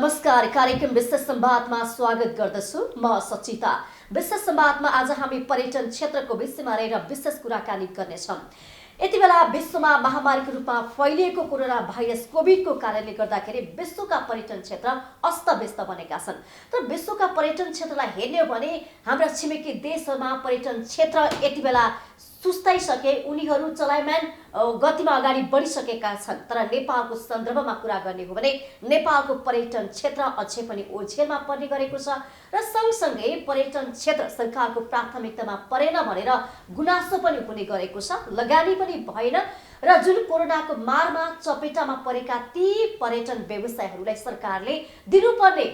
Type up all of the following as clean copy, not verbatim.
नमस्कार, कार्यक्रम विशेष संवादमा स्वागत गर्दछु। म सचिता। विशेष संवादमा आज हामी पर्यटन क्षेत्रको विषयमा रहेर विशेष कुराकानी गर्नेछौँ। यति बेला विश्वमा महामारीको रूपमा फैलिएको कोरोना भाइरस कोभिडको कारणले गर्दाखेरि विश्वका पर्यटन क्षेत्र अस्तव्यस्त बनेका छन्। तर विश्वका पर्यटन क्षेत्रलाई हेर्ने हो भने हाम्रा छिमेकी देशहरूमा पर्यटन क्षेत्र यति बेला सुस्ताइसके, उनीहरू चलायमान गतिमा अगाडि बढिसकेका छन्। तर नेपालको सन्दर्भमा कुरा गर्ने हो भने नेपालको पर्यटन क्षेत्र अझै पनि ओझेलमा पर्ने गरेको छ र सँगसँगै पर्यटन क्षेत्र सरकारको प्राथमिकतामा परेन भनेर गुनासो पनि हुने गरेको छ। लगानी पनि भएन र जुन कोरोनाको मारमा चपेटामा परेका ती पर्यटन व्यवसायहरूलाई सरकारले दिनुपर्ने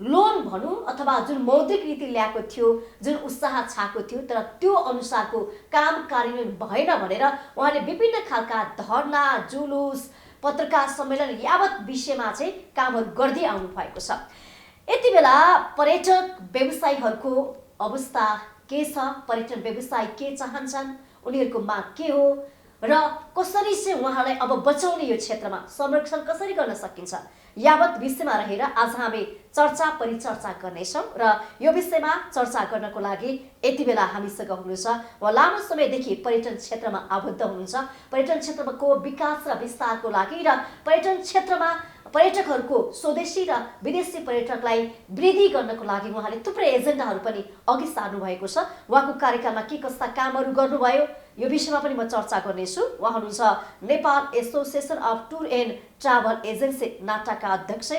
लोन भनौँ अथवा जुन मौद्रिक नीति ल्याएको थियो, जुन उत्साह छाएको थियो, तर त्यो अनुसारको काम कार्यान्वयन भएन भनेर उहाँले विभिन्न खालका धरना, जुलुस, पत्रकार सम्मेलन यावत विषयमा चाहिँ कामहरू गर्दै आउनु भएको छ। यति बेला पर्यटक व्यवसायीहरूको अवस्था के छ, पर्यटन व्यवसाय के चाहन्छन्, उनीहरूको माग के हो र कसरी चाहिँ उहाँलाई अब बचाउने, यो क्षेत्रमा संरक्षण कसरी गर्न सकिन्छ, यावत विषयमा रहेर आज हामी चर्चा परिचर्चा गर्नेछौँ। र यो विषयमा चर्चा गर्नको लागि यति बेला हामीसँग हुनुहुन्छ उहाँ लामो समयदेखि पर्यटन क्षेत्रमा आबद्ध हुनुहुन्छ। पर्यटन क्षेत्रको विकास र विस्तारको लागि र पर्यटन क्षेत्रमा पर्यटकहरूको स्वदेशी र विदेशी पर्यटकलाई वृद्धि गर्नको लागि उहाँले थुप्रै एजेन्डाहरू पनि अघि सार्नु भएको छ। उहाँको कार्यकालमा के कस्ता कामहरू गर्नुभयो, यो विषयमा पनि म चर्चा गर्नेछु। उहाँ हुनुहुन्छ Nepal association of tour and travel agency नाटाका अध्यक्ष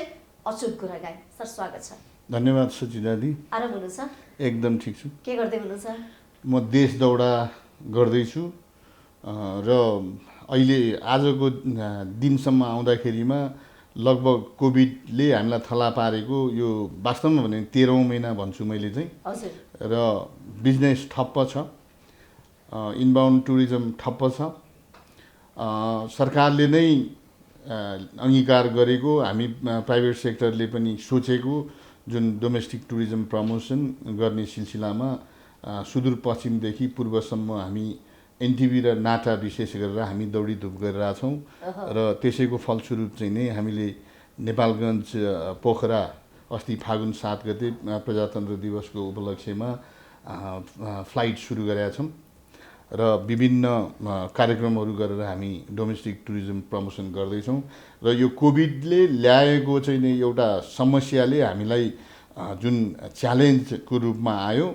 अच्युत गुरागाई। सर, स्वागत छ। धन्यवाद सुचितादी। आराम हुनुहुन्छ? एकदम ठिक छु। के गर्दै हुनुहुन्छ? म देश दौडा गर्दैछु र अहिले आजको दिनसम्म आउँदाखेरिमा लगभग कोभिडले हामीलाई थला पारेको यो वास्तवमा भने 13औं महिना भन्छु मैले चाहिँ। हजुर। र बिजनेस ठप्प छ, इनबाउन्ड टुरिज्म ठप्प छ। सरकारले नै अङ्गीकार गरेको, हामी प्राइभेट सेक्टरले पनि सोचेको जुन डोमेस्टिक टुरिज्म प्रमोसन गर्ने सिलसिलामा सुदूरपश्चिमदेखि पूर्वसम्म हामी एनटिभी र नाटा विशेष गरेर हामी दौडीधुप गरिरहेछौँ र त्यसैको फलस्वरूप चाहिँ नै हामीले नेपालगञ्ज पोखरा अस्ति फागुन 7 गते प्रजातन्त्र दिवसको उपलक्ष्यमा फ्लाइट सुरु गरेका छौँ र विभिन्न कार्यक्रमहरू गरेर हामी डोमेस्टिक टुरिज्म प्रमोसन गर्दैछौँ। र यो कोभिडले ल्याएको चाहिँ नि एउटा समस्याले हामीलाई जुन च्यालेन्जको रूपमा आयो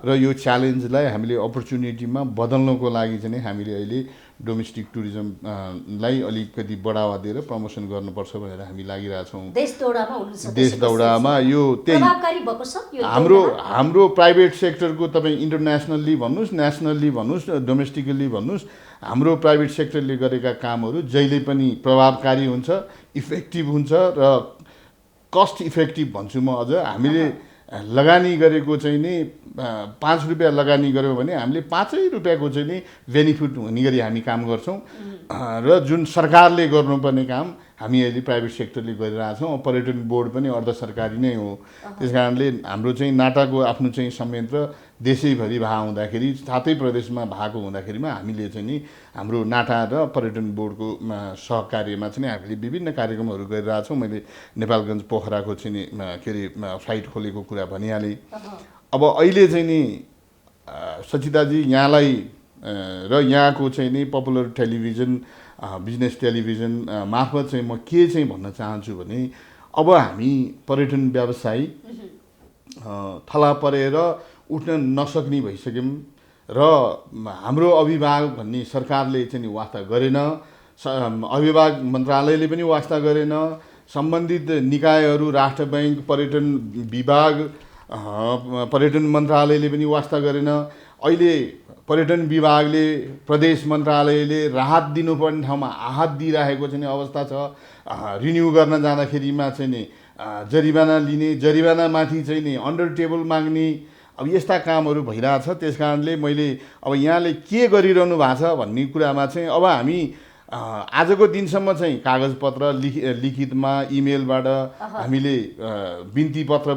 र यो च्यालेन्जलाई हामीले अपर्च्युनिटीमा बदल्नको लागि चाहिँ हामीले अहिले डोमेस्टिक टुरिज्मलाई अलिकति बढावा दिएर प्रमोसन गर्नुपर्छ भनेर हामी लागिरहेछौँ। देश दौडामा यो त्यही हाम्रो प्राइभेट सेक्टरको तपाईँ इन्टरनेसनल्ली भन्नुहोस्, नेसनल्ली भन्नुहोस्, डोमेस्टिकल्ली भन्नुहोस्, हाम्रो प्राइभेट सेक्टरले गरेका कामहरू जहिले पनि प्रभावकारी हुन्छ, इफेक्टिभ हुन्छ र कस्ट इफेक्टिभ भन्छु म। अझ हामीले लगानी गरेको चाहिँ नि 5 रुपियाँ लगानी गऱ्यौँ भने हामीले 5 रुपियाँको चाहिँ नि बेनिफिट हुने गरी हामी काम गर्छौँ र जुन सरकारले गर्नुपर्ने काम हामी अहिले प्राइभेट सेक्टरले गरिरहेछौँ। पर्यटन बोर्ड पनि अर्ध सरकारी नै हो। त्यस कारणले हाम्रो चाहिँ नाटाको आफ्नो चाहिँ संयन्त्र देशैभरि भए हुँदाखेरि, सातै प्रदेशमा भएको हुँदाखेरिमा हामीले चाहिँ नि हाम्रो नाटा र पर्यटन बोर्डको सहकार्यमा चाहिँ हामीले विभिन्न कार्यक्रमहरू गरिरहेछौँ। मैले नेपालगञ्ज पोखराको चाहिँ नि के अरे फ्लाइट खोलेको कुरा भनिहालेँ। अब अहिले चाहिँ नि सचिताजी यहाँलाई र यहाँको चाहिँ नि पपुलर टेलिभिजन, बिजनेस टेलिभिजन मार्फत चाहिँ म के चाहिँ भन्न चाहन्छु भने अब हामी पर्यटन व्यवसायी थला परेर उठ्न नसक्ने भइसक्यौँ र हाम्रो अभिभावक भन्ने सरकारले चाहिँ नि वास्ता गरेन, अभिभावक मन्त्रालयले पनि वास्ता गरेन, सम्बन्धित निकायहरू राष्ट्र बैङ्क, पर्यटन विभाग, पर्यटन मन्त्रालयले पनि वास्ता गरेन। अहिले पर्यटन विभागले, प्रदेश मन्त्रालयले राहत दिनुपर्ने ठाउँमा आहत दिइरहेको चाहिँ अवस्था छ। रिन्यू गर्न जाँदाखेरिमा चाहिँ नि जरिवाना लिने, जरिवानामाथि चाहिँ नि अन्डर टेबल माग्ने, अब यस्ता कामहरू भइरहेछ। त्यस कारणले मैले अब यहाँले के गरिरहनु भएको छ भन्ने कुरामा चाहिँ अब हामी आजको दिनसम्म चाहिँ कागजपत्र लिखितमा इमेलबाट हामीले बिन्ती पत्र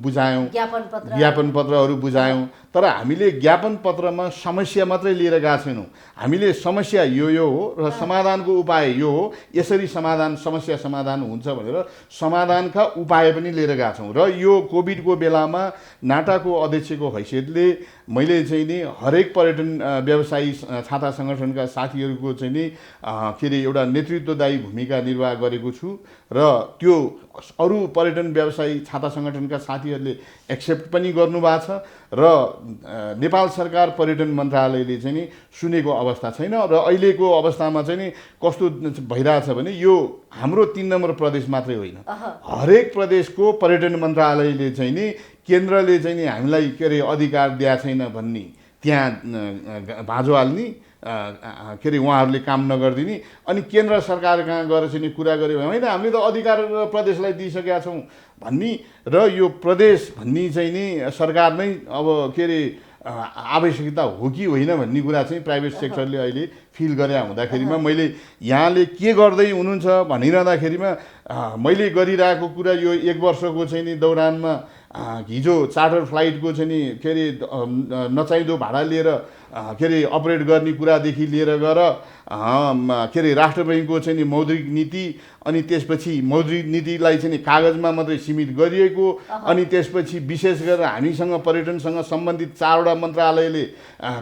बुझायौँ, ज्ञापन पत्रहरू बुझायौँ। तर हामीले ज्ञापन पत्रमा समस्या मात्रै लिएर गएका छैनौँ। हामीले समस्या यो हो र समाधानको उपाय यो हो, यसरी समस्या समाधान हुन्छ भनेर समाधानका उपाय पनि लिएर गएका छौँ। र यो कोभिडको बेलामा नाटाको अध्यक्षको हैसियतले मैले चाहिँ नि हरेक पर्यटन व्यवसायी छाता सङ्गठनका साथीहरूको चाहिँ नि के अरे एउटा नेतृत्वदायी भूमिका निर्वाह गरेको छु र त्यो अरू पर्यटन व्यवसायी छाता सङ्गठनका साथीहरूले एक्सेप्ट पनि गर्नुभएको छ र नेपाल सरकार पर्यटन मन्त्रालयले चाहिँ नि सुनेको अवस्था छैन। र अहिलेको अवस्थामा चाहिँ नि कस्तो भइरहेछ भने यो हाम्रो 3 नम्बर प्रदेश मात्रै होइन, हरेक प्रदेशको पर्यटन मन्त्रालयले चाहिँ नि केन्द्रले चाहिँ नि हामीलाई के अरे अधिकार दिएको छैन भन्ने त्यहाँ भाँजो हाल्ने, के अरे उहाँहरूले काम नगरिदिने, अनि केन्द्र सरकार कहाँ गएर चाहिँ कुरा गऱ्यो होइन हामीले त अधिकार प्रदेशलाई दिइसकेका छौँ भन्ने, र यो प्रदेश भन्ने चाहिँ नि सरकार नै अब के अरे आवश्यकता हो कि होइन भन्ने कुरा चाहिँ प्राइभेट सेक्टरले अहिले फिल गरे हुँदाखेरिमा मैले यहाँले के गर्दै हुनुहुन्छ भनिरहँदाखेरिमा मैले गरिरहेको कुरा यो 1 वर्षको चाहिँ नि दौरानमा हिजो चार्टर फ्लाइटको चाहिँ नि के अरे नचाहिँदो भाडा लिएर के अरे अपरेट गर्ने कुरादेखि लिएर गएर के अरे राष्ट्र बैङ्कको चाहिँ नि मौद्रिक नीति, अनि त्यसपछि मौद्रिक नीतिलाई चाहिँ नि कागजमा मात्रै सीमित गरिएको, अनि त्यसपछि विशेष गरेर हामीसँग पर्यटनसँग सम्बन्धित 4वटा मन्त्रालयले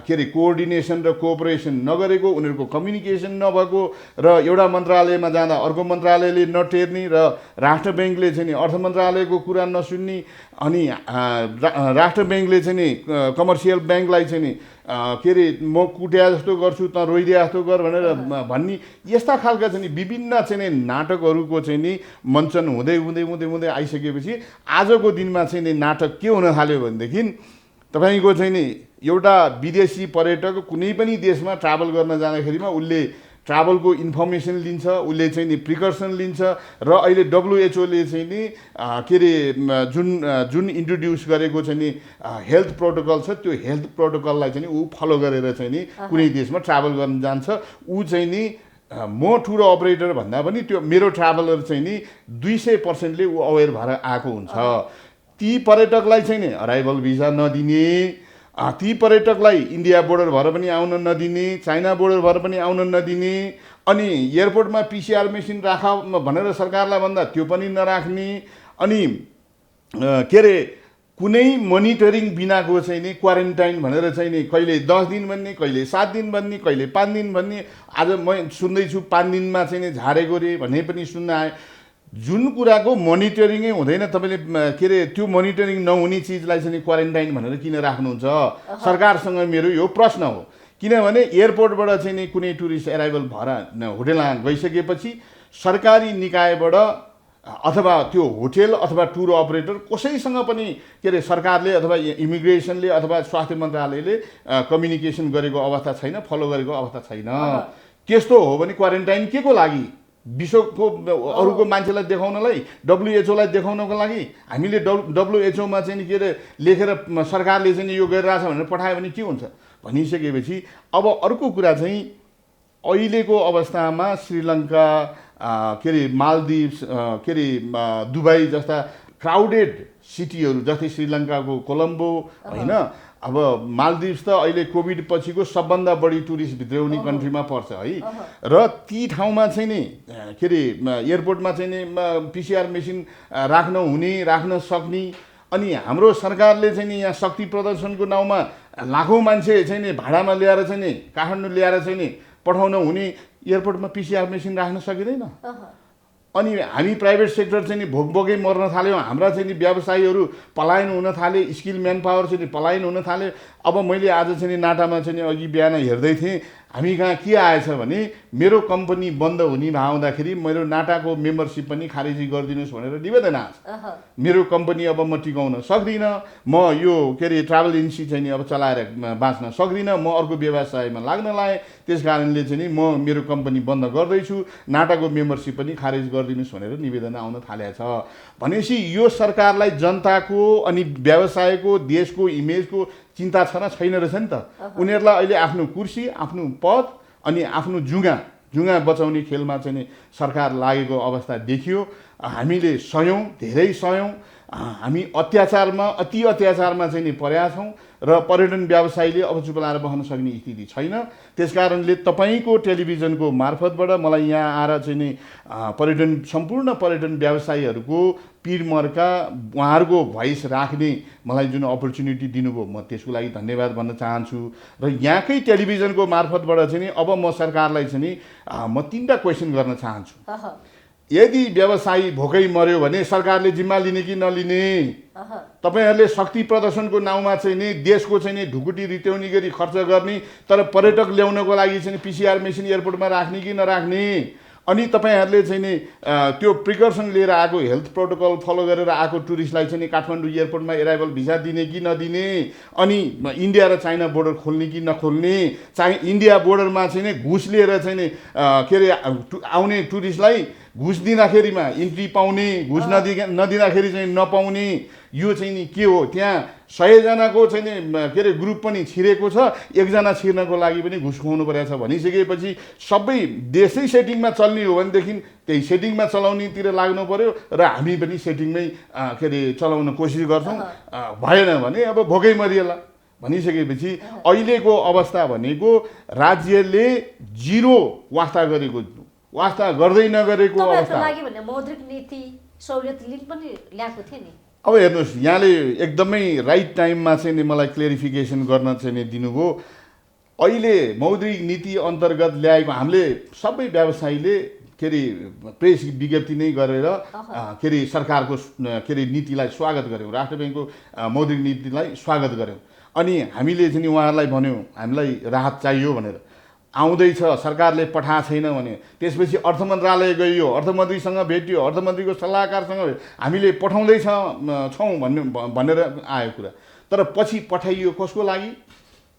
के अरे कोअर्डिनेसन र कोअपरेसन नगरेको, उनीहरूको कम्युनिकेसन नभएको, र एउटा मन्त्रालयमा जाँदा अर्को मन्त्रालयले नटेर्ने, र राष्ट्र बैङ्कले चाहिँ नि अर्थ मन्त्रालयको कुरा नसुन्ने, अनि राष्ट्र बैङ्कले चाहिँ नि कमर्सियल ब्याङ्कलाई चाहिँ नि के अरे म कुट्या जस्तो गर्छु त रोइदिया जस्तो गर भनेर भन्ने, यस्ता खालका चाहिँ नि विभिन्न चाहिँ नि नाटकहरूको चाहिँ नि मञ्चन हुँदै हुँदै हुँदै हुँदै आइसकेपछि आजको दिनमा चाहिँ नि नाटक के हुन थाल्यो भनेदेखि तपाईँको चाहिँ नि एउटा विदेशी पर्यटक कुनै पनि देशमा ट्राभल गर्न जाँदाखेरिमा उसले ट्राभलको इन्फर्मेसन लिन्छ, उसले चाहिँ नि प्रिकर्सन लिन्छ, र अहिले WHO ले चाहिँ नि के अरे जुन इन्ट्रोड्युस गरेको चाहिँ नि हेल्थ प्रोटोकल छ, त्यो हेल्थ प्रोटोकललाई चाहिँ नि ऊ फलो गरेर चाहिँ नि कुनै देशमा ट्राभल गर्न जान्छ। ऊ चाहिँ नि म टुर अपरेटर भन्दा पनि त्यो मेरो ट्राभलर चाहिँ नि 200%ले ऊ अवेर भएर आएको हुन्छ। ती पर्यटकलाई चाहिँ नि अराइभल भिजा नदिने, ती पर्यटकलाई इन्डिया बोर्डर भएर पनि आउन नदिने, चाइना बोर्डर भएर पनि आउन नदिने, अनि एयरपोर्टमा PCR मेसिन राख भनेर सरकारलाई भन्दा त्यो पनि नराख्ने, अनि के अरे कुनै मोनिटरिङ बिनाको चाहिँ नि क्वारेन्टाइन भनेर चाहिँ नि कहिले 10 दिन भन्ने, कहिले 7 दिन भन्ने, कहिले 5 दिन भन्ने। आज म सुन्दैछु 5 दिनमा चाहिँ नि झारेको रे भन्ने पनि सुन्न आयो। जुन कुराको मोनिटरिङै हुँदैन, तपाईँले के अरे त्यो मोनिटरिङ नहुने चिजलाई चाहिँ क्वारेन्टाइन भनेर किन राख्नुहुन्छ? सरकारसँग मेरो यो प्रश्न हो। किनभने एयरपोर्टबाट चाहिँ नि कुनै टुरिस्ट एराइभल भएर होटेलमा गइसकेपछि सरकारी निकायबाट अथवा त्यो होटेल अथवा टुर अपरेटर कसैसँग पनि के अरे सरकारले अथवा इमिग्रेसनले अथवा स्वास्थ्य मन्त्रालयले कम्युनिकेसन गरेको अवस्था छैन, फलो गरेको अवस्था छैन। त्यस्तो हो भने क्वारेन्टाइन के को लागि? विश्वको अरूको मान्छेलाई देखाउनलाई, WHO लाई देखाउनको लागि हामीले WHO मा चाहिँ के अरे लेखेर सरकारले चाहिँ यो गरिरहेछ भनेर पठायो भने के हुन्छ भनिसकेपछि अब अर्को कुरा चाहिँ अहिलेको अवस्थामा श्रीलङ्का, के अरे मालदिभ्स, के अरे दुबई जस्ता क्राउडेड सिटीहरू, जस्तै श्रीलङ्काको कोलम्बो होइन, अब मालदिभ्स त अहिले कोभिड पछिको सबभन्दा बढी टुरिस्ट भित्राउने कन्ट्रीमा पर्छ है। र ती ठाउँमा चाहिँ नि के अरे एयरपोर्टमा चाहिँ नि PCR मेसिन राख्न सक्ने, अनि हाम्रो सरकारले चाहिँ नि यहाँ शक्ति प्रदर्शनको नाउँमा लाखौँ मान्छे चाहिँ नि भाडामा ल्याएर चाहिँ नि काठमाडौँ ल्याएर चाहिँ नि पठाउन हुने एयरपोर्टमा PCR मेसिन राख्न सकिँदैन। अनि हामी प्राइभेट सेक्टर चाहिँ नि भोकभोकै मर्न थाल्यौँ, हाम्रा चाहिँ नि व्यवसायीहरू पलायन हुन थाले, स्किल म्यान पावर चाहिँ नि पलायन हुन थाले। अब मैले आज चाहिँ नि नाटामा चाहिँ नि अघि बिहान हेर्दै थिएँ, हामी कहाँ के आएछ भने मेरो कम्पनी बन्द हुने भाउँदाखेरि मेरो नाटाको मेम्बरसिप पनि खारेजी गरिदिनुहोस् भनेर निवेदन आएछ। मेरो कम्पनी अब म टिकाउन सक्दिनँ, म यो के अरे ट्राभल एजेन्सी चाहिँ नि अब चलाएर बाँच्न सक्दिनँ, म अर्को व्यवसायमा लाग्न लाएँ, त्यस कारणले चाहिँ नि म मेरो कम्पनी बन्द गर्दैछु, नाटाको मेम्बरसिप पनि खारेज गरिदिनुहोस् भनेर निवेदन आउन थालेको छ। भनेपछि यो सरकारलाई जनताको अनि व्यवसायको देशको इमेजको चिन्ता छ र छैन रहेछ नि त। उनीहरूलाई अहिले आफ्नो कुर्सी, आफ्नो पद अनि आफ्नो जुङ्गा बचाउने खेलमा चाहिँ नि सरकार लागेको अवस्था देखियो। हामीले सयौँ, धेरै सयौँ, हामी अति अत्याचारमा चाहिँ नि परेका छौँ र पर्यटन व्यवसायीले अब चुप लाएर बस्न सक्ने स्थिति छैन। त्यसकारणले तपाईँको टेलिभिजनको मार्फतबाट मलाई यहाँ आएर चाहिँ नि सम्पूर्ण पर्यटन व्यवसायीहरूको पिरमर्का उहाँहरूको भोइस राख्ने मलाई जुन अपर्च्युनिटी दिनुभयो म त्यसको लागि धन्यवाद भन्न चाहन्छु। र यहाँकै टेलिभिजनको मार्फतबाट चाहिँ नि अब म सरकारलाई चाहिँ नि म 3टा क्वेसन गर्न चाहन्छु। यदि व्यवसायी भोकै मर्यो भने सरकारले जिम्मा लिने कि नलिने? तपाईँहरूले शक्ति प्रदर्शनको नाउँमा चाहिँ नि देशको चाहिँ नि ढुकुटी रित्याउने गरी खर्च गर्ने, तर पर्यटक ल्याउनको लागि चाहिँ पिसिआर मेसिन एयरपोर्टमा राख्ने कि नराख्ने? अनि तपाईँहरूले चाहिँ नि त्यो प्रिकर्सन लिएर आएको हेल्थ प्रोटोकल फलो गरेर आएको टुरिस्टलाई चाहिँ नि काठमाडौँ एयरपोर्टमा एराइभल भिसा दिने कि नदिने? अनि इन्डिया र चाइना बोर्डर खोल्ने कि नखोल्ने? इन्डिया बोर्डरमा चाहिँ नि घुस लिएर चाहिँ नि के अरे आउने टुरिस्टलाई घुस दिँदाखेरिमा इन्ट्री पाउने, घुस नदिँदाखेरि चाहिँ नपाउने, यो चाहिँ नि के हो? त्यहाँ 100 जनाको चाहिँ नि के अरे ग्रुप पनि छिरेको छ, 1 जना छिर्नको लागि पनि घुस खुवाउनु परेको छ भनिसकेपछि सबै देशै सेटिङमा चल्ने हो भनेदेखि त्यही सेटिङमा चलाउनेतिर लाग्नु पर्यो र हामी पनि सेटिङमै के अरे चलाउन कोसिस गर्छौँ। भएन भने अब भोकै मरिएला भनिसकेपछि अहिलेको अवस्था भनेको राज्यले जिरो वास्ता गरेको, वास्ता गर्दै नगरेको अवस्था। लागि भने मौद्रिक नीति सहुलियत लिन पनि ल्याएको थियो नि। अब हेर्नुहोस्, यहाँले एकदमै राइट टाइममा चाहिँ नि मलाई क्लेरिफिकेसन गर्न चाहिँ नि दिनुभयो। अहिले मौद्रिक नीति अन्तर्गत ल्याएको हामीले सबै व्यवसायीले के अरे प्रेस विज्ञप्ति नै गरेर के अरे सरकारको के अरे नीतिलाई स्वागत गऱ्यौँ, राष्ट्र ब्याङ्कको मौद्रिक नीतिलाई स्वागत गऱ्यौँ। अनि हामीले चाहिँ उहाँहरूलाई भन्यौँ हामीलाई राहत चाहियो भनेर। आउँदैछ, सरकारले पठाएको छैन भने त्यसपछि अर्थ मन्त्रालय गइयो, अर्थमन्त्रीसँग भेटियो, अर्थमन्त्रीको सल्लाहकारसँग हामीले छौँ भनेर आयो कुरा। तर पछि पठाइयो कसको लागि?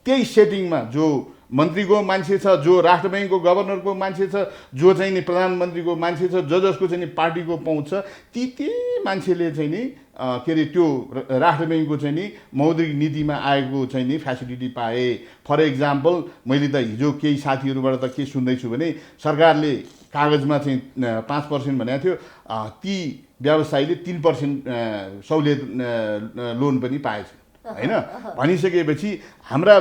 त्यही सेटिङमा जो मन्त्रीको मान्छे छ, जो राष्ट्र ब्याङ्कको गभर्नरको मान्छे छ, जो चाहिँ नि प्रधानमन्त्रीको मान्छे छ, जसको चाहिँ नि पार्टीको पहुँच छ, ती मान्छेले चाहिँ नि के अरे त्यो राष्ट्र ब्याङ्कको चाहिँ नि मौद्रिक नीतिमा आएको चाहिँ नि फेसिलिटी पाए। फर इक्जाम्पल मैले त हिजो केही साथीहरूबाट त के सुन्दैछु भने सरकारले कागजमा चाहिँ 5% भनेको थियो, ती व्यवसायीले 3% सहुलियत लोन पनि पाएछ हैन। भनिसकेपछि हाम्रा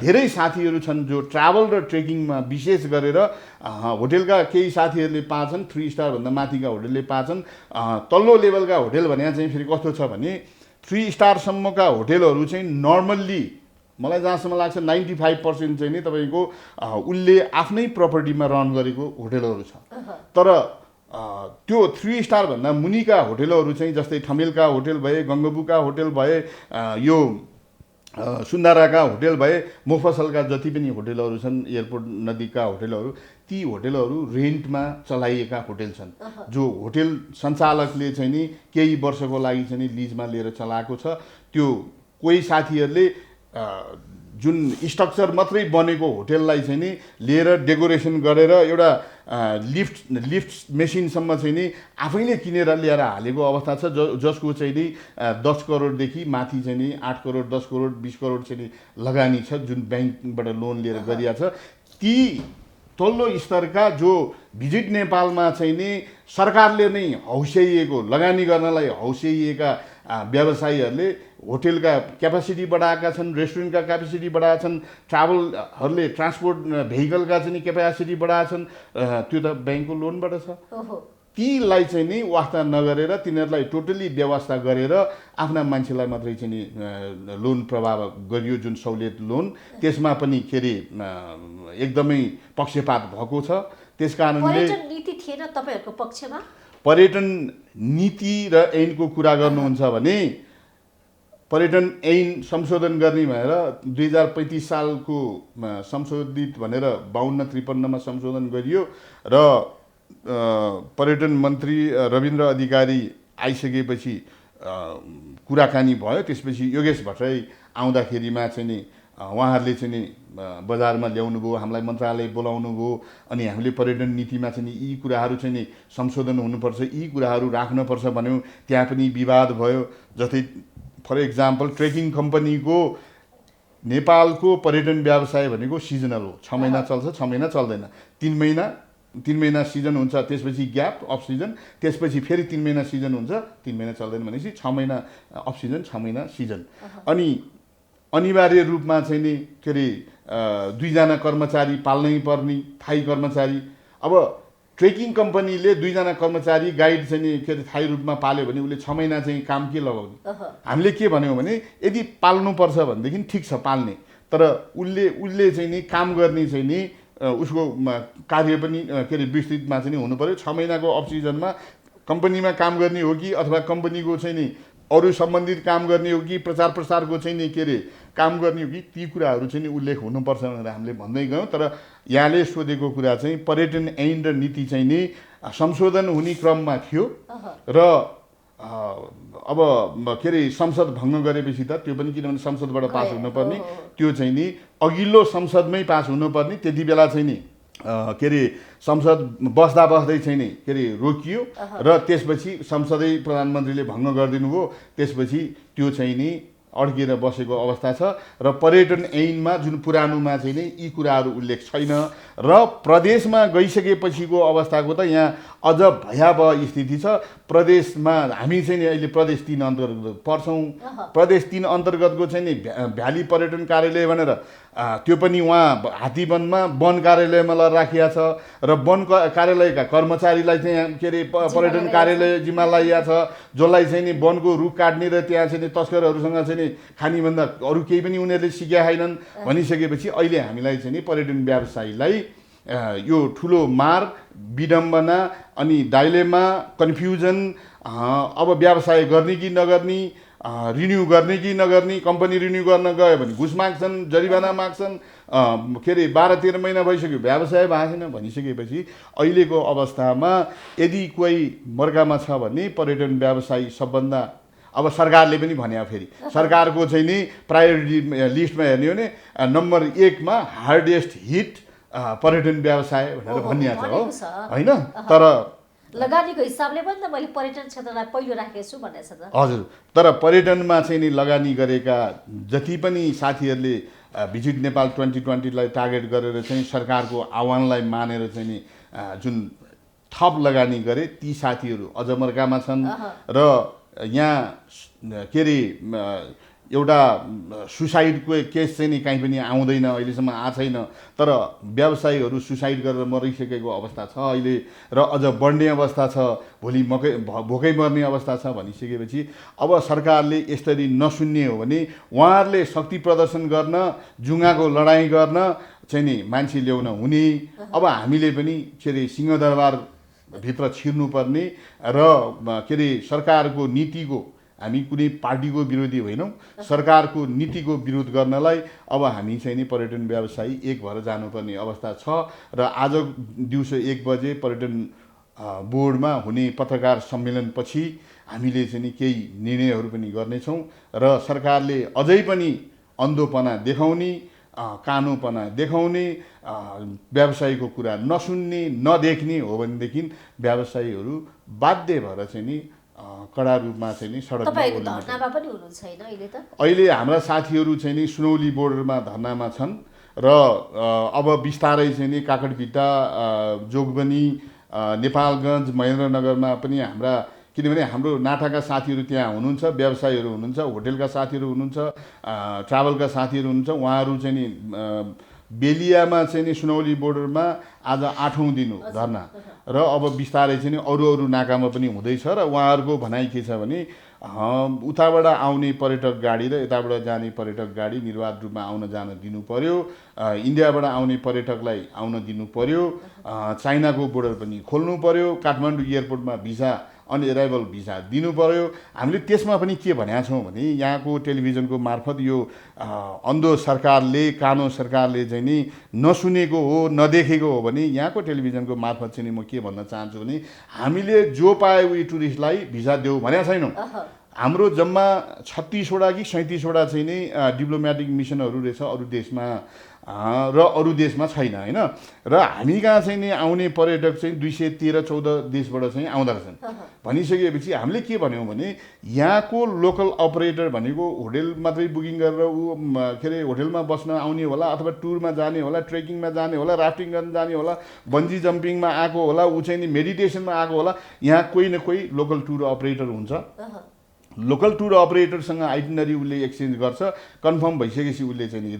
धेरै साथीहरू छन् जो ट्राभल र ट्रेकिङमा विशेष गरेर होटेलका केही साथीहरूले पाछन्, 3 स्टार भन्दा माथिका होटेलले पाछन्। तल्लो लेभलका होटेल भने चाहिँ फेरि कस्तो छ भने 3 स्टारसम्मका होटेलहरू चाहिँ नर्मल्ली मलाई जहाँसम्म लाग्छ 95% चाहिँ नि तपाईँको उसले आफ्नै प्रपर्टीमा रन गरेको होटेलहरू छ। तर त्यो 3 स्टार भन्दा मुनिका होटेलहरू चाहिँ जस्तै ठमेलका होटेल भए, गङ्गबुका होटेल भए, यो सुन्दाराका होटेल भए, मोफसलका जति पनि होटेलहरू छन्, एयरपोर्ट नजिकका होटेलहरू, ती होटेलहरू रेन्टमा चलाइएका होटेल छन्। जो होटेल सञ्चालकले चाहिँ नि केही वर्षको लागि चाहिँ नि लिजमा लिएर चलाएको छ। त्यो कोही साथीहरूले जुन स्ट्रक्चर मात्रै बनेको होटेललाई चाहिँ नि लिएर डेकोरेसन गरेर एउटा लिफ्ट मेसिनसम्म चाहिँ नि आफैले किनेर ल्याएर हालेको अवस्था छ, जसको चाहिँ नि 10 करोडदेखि माथि चाहिँ नि 8 करोड 10 करोड 20 करोड चाहिँ नि लगानी छ, जुन ब्याङ्कबाट लोन लिएर गरिया छ। ती तल्लो स्तरका जो भिजिट नेपालमा चाहिँ नि सरकारले नै हौस्याइएको, लगानी गर्नलाई हौस्याइएका व्यवसायीहरूले होटेलका क्यापासिटी बढाएका छन्, रेस्टुरेन्टका क्यापासिटी बढाएका छन्, ट्राभलहरूले ट्रान्सपोर्ट भेहिकलका चाहिँ क्यापासिटी बढाएका छन्। त्यो त ब्याङ्कको लोनबाट छ। तीलाई चाहिँ नि वास्ता नगरेर तिनीहरूलाई टोटली व्यवस्था गरेर आफ्ना मान्छेलाई मात्रै चाहिँ नि लोन प्रभाव गरियो, जुन सहुलियत लोन, त्यसमा पनि के अरे एकदमै पक्षपात भएको छ। त्यसकारणले पर्यटन नीति थिएन तपाईँहरूको पक्षमा? पर्यटन नीति र ऐनको कुरा गर्नुहुन्छ भने पर्यटन ऐन संशोधन गर्ने भएर 2035 सालको संशोधित भनेर 52-53 मा संशोधन गरियो र पर्यटन मन्त्री रविन्द्र अधिकारी आइसकेपछि कुराकानी भयो। त्यसपछि योगेश भट्टराई आउँदाखेरिमा चाहिँ नि उहाँहरूले चाहिँ नि बजारमा ल्याउनु भयो, हामीलाई मन्त्रालय बोलाउनु भयो। अनि हामीले पर्यटन नीतिमा चाहिँ नि यी कुराहरू चाहिँ नि संशोधन हुनुपर्छ, यी कुराहरू राख्नुपर्छ भन्यौँ। त्यहाँ पनि विवाद भयो। जस्तै फर इक्जाम्पल ट्रेकिङ कम्पनीको नेपालको पर्यटन व्यवसाय भनेको सिजनल हो, 6 महिना चल्छ, 6 महिना चल्दैन, 3 महिना 3 महिना सिजन हुन्छ, त्यसपछि ग्याप अफ सिजन, त्यसपछि फेरि 3 महिना सिजन हुन्छ, 3 महिना चल्दैन भनेपछि 6 महिना अफ सिजन, 6 महिना सिजन। अनि अनिवार्य रूपमा चाहिँ नि के अरे 2 जना कर्मचारी पाल्नै पर्ने थाई कर्मचारी। अब ट्रेकिङ कम्पनीले 2 जना कर्मचारी गाइड चाहिँ नि के अरे थाई रूपमा पाल्यो भने उसले 6 महिना चाहिँ काम के लगाउने? हामीले के भन्यौँ भने यदि पाल्नुपर्छ भनेदेखि ठिक छ पाल्ने, तर उसले चाहिँ नि काम गर्ने चाहिँ नि उसको कार्य पनि के अरे विस्तृतमा चाहिँ नि हुनु पर्यो। 6 महिनाको अफ सिजनमा कम्पनीमा काम गर्ने हो कि अथवा कम्पनीको चाहिँ नि अरू सम्बन्धित काम गर्ने हो कि प्रचार प्रसारको चाहिँ नि के अरे काम गर्ने हो कि, ती कुराहरू चाहिँ नि उल्लेख हुनुपर्छ भनेर हामीले भन्दै गयौँ। तर यहाँले सोधेको कुरा चाहिँ पर्यटन ऐन र नीति चाहिँ नि संशोधन हुने क्रममा थियो र अब के अरे संसद भङ्ग गरेपछि त त्यो पनि, किनभने संसदबाट पास हुनुपर्ने त्यो चाहिँ नि अघिल्लो संसदमै पास हुनुपर्ने, त्यति बेला चाहिँ नि के अरे संसद बस्दै चाहिँ नि के अरे रोकियो र त्यसपछि संसदै प्रधानमन्त्रीले भङ्ग गरिदिनु भयो। त्यसपछि त्यो चाहिँ नि अड्किएर बसेको अवस्था छ र पर्यटन ऐनमा जुन पुरानोमा चाहिँ नि यी कुराहरू उल्लेख छैन र प्रदेशमा गइसकेपछिको अवस्थाको त यहाँ अझ भयावह स्थिति छ। प्रदेशमा हामी चाहिँ नि अहिले प्रदेश 3 अन्तर्गत पर्छौँ। प्रदेश 3 अन्तर्गतको चाहिँ नि भ्याली पर्यटन कार्यालय भनेर त्यो पनि उहाँ हात्तीवनमा वन कार्यालयमा राखिया छ र वन कार्यालयका कर्मचारीलाई चाहिँ के अरे पर्यटन कार्यालय जिम्मा लगाइया छ, जसलाई चाहिँ नि वनको रुख काट्ने र त्यहाँ चाहिँ तस्करहरूसँग चाहिँ नि खानीभन्दा अरू केही पनि उनीहरूले सिकेका छैनन् भनिसकेपछि अहिले हामीलाई चाहिँ नि पर्यटन व्यवसायीलाई यो ठुलो मार, विडम्बना अनि डाइलेमा, कन्फ्युजन, अब व्यवसाय गर्ने कि नगर्ने, रिन्यू गर्ने कि नगर्ने, कम्पनी रिन्यू गर्न गयो भने घुस माग्छन्, जरिवाना माग्छन्, के अरे 12-13 महिना भइसक्यो व्यवसाय भएको छैन भनिसकेपछि अहिलेको अवस्थामा यदि कोही मर्कामा छ भने पर्यटन व्यवसायी सबभन्दा, अब सरकारले पनि भने फेरि सरकारको चाहिँ नि प्रायोरिटी लिस्टमा हेर्ने हो भने नम्बर 1 मा हार्डेस्ट हिट पर्यटन व्यवसाय भनेर भनिएको छ हो हैन। तर लगानीको हिसाबले पनि त मैले पर्यटन क्षेत्रलाई पहिलो राखेको छु भनेछ त। हजुर, तर पर्यटनमा चाहिँ नि लगानी गरेका जति पनि साथीहरूले भिजिट नेपाल 2020 लाई टार्गेट गरेर चाहिँ सरकारको आह्वानलाई मानेर चाहिँ नि जुन थप लगानी गरे ती साथीहरू अझ मर्कामा छन् र यहाँ के अरे एउटा सुसाइडको केस चाहिँ नि कहीँ पनि आउँदैन, अहिलेसम्म आएको छैन। तर व्यवसायीहरू सुसाइड गरेर मरिसकेको अवस्था छ अहिले र अझ बढ्ने अवस्था छ, भोलि भोकै मर्ने अवस्था छ भनिसकेपछि अब सरकारले यसरी नसुन्ने हो भने उहाँहरूले शक्ति प्रदर्शन गर्न, जुङ्गाको लडाइँ गर्न चाहिँ नि मान्छे ल्याउन हुने। अब हामीले पनि के अरे सिंहदरबारभित्र छिर्नुपर्ने र के अरे सरकारको नीतिको, हामी कुनै पार्टीको विरोधी होइनौँ, सरकारको नीतिको विरोध गर्नलाई अब हामी चाहिँ नि पर्यटन व्यवसायी एक भएर जानुपर्ने अवस्था छ। र आज दिउँसो 1 बजे पर्यटन बोर्डमा हुने पत्रकार सम्मेलनपछि हामीले चाहिँ नि केही निर्णयहरू पनि गर्नेछौँ र सरकारले अझै पनि अन्धोपना देखाउने, कानुपना देखाउने, व्यवसायीको कुरा नसुन्ने, नदेख्ने हो भनेदेखि व्यवसायीहरू बाध्य भएर चाहिँ नि कडा रूपमा चाहिँ नि सडकमा धरनामा पनि हुनुहुन्छ हैन अहिले त? अहिले हाम्रा साथीहरू चाहिँ नि सुनौली बोर्डरमा धरनामा छन् र अब बिस्तारै चाहिँ नि काकडभिट्टा, जोगबनी, नेपालगञ्ज, महेन्द्रनगरमा पनि हाम्रा, किनभने हाम्रो नाटाका साथीहरू त्यहाँ हुनुहुन्छ, व्यवसायीहरू हुनुहुन्छ, होटेलका साथीहरू हुनुहुन्छ, ट्राभलका साथीहरू हुनुहुन्छ, उहाँहरू चाहिँ नि बेलियामा चाहिँ नि सुनौली बोर्डरमा आज 8औं दिन हो धरना र अब बिस्तारै चाहिँ नि अरू नाकामा पनि हुँदैछ र उहाँहरूको भनाइ के छ भने उताबाट आउने पर्यटक गाडी र यताबाट जाने पर्यटक गाडी निर्वाध रूपमा आउन जान दिनु पर्यो, इन्डियाबाट आउने पर्यटकलाई आउन दिनु पर्यो, चाइनाको बोर्डर पनि खोल्नु पर्यो, काठमाडौँ एयरपोर्टमा भिसा अनएराइभल भिसा दिनु पर्यो। हामीले त्यसमा पनि के भनेका छौँ भने यहाँको टेलिभिजनको मार्फत यो अन्धो सरकारले, कानो सरकारले चाहिँ नि नसुनेको हो, नदेखेको हो भने यहाँको टेलिभिजनको मार्फत चाहिँ म के भन्न चाहन्छु भने हामीले जो पाए उही टुरिस्टलाई भिसा देऊ भनेका छैनौँ। हाम्रो जम्मा 36 वटा कि 37 वटा चाहिँ नि डिप्लोमेटिक मिसनहरू रहेछ अरू देशमा, र अरू देशमा छैन होइन। र हामी कहाँ चाहिँ नि आउने पर्यटक चाहिँ 213-14 देशबाट चाहिँ आउँदा रहेछन्। भनिसकेपछि हामीले के भन्यौँ भने यहाँको लोकल अपरेटर भनेको होटल मात्रै बुकिङ गरेर के अरे होटलमा बस्न आउने होला, अथवा टुरमा जाने होला, ट्रेकिङमा जाने होला, राफ्टिङ गर्न जाने होला, बन्जी जम्पिङमा आएको होला, ऊ चाहिँ नि मेडिटेसनमा आएको होला। यहाँ कोही न कोही लोकल टुर अपरेटर हुन्छ। लोकल टुर अपरेटरसँग आइटिनरी उसले एक्सचेन्ज गर्छ। कन्फर्म भइसकेपछि उसले चाहिँ नि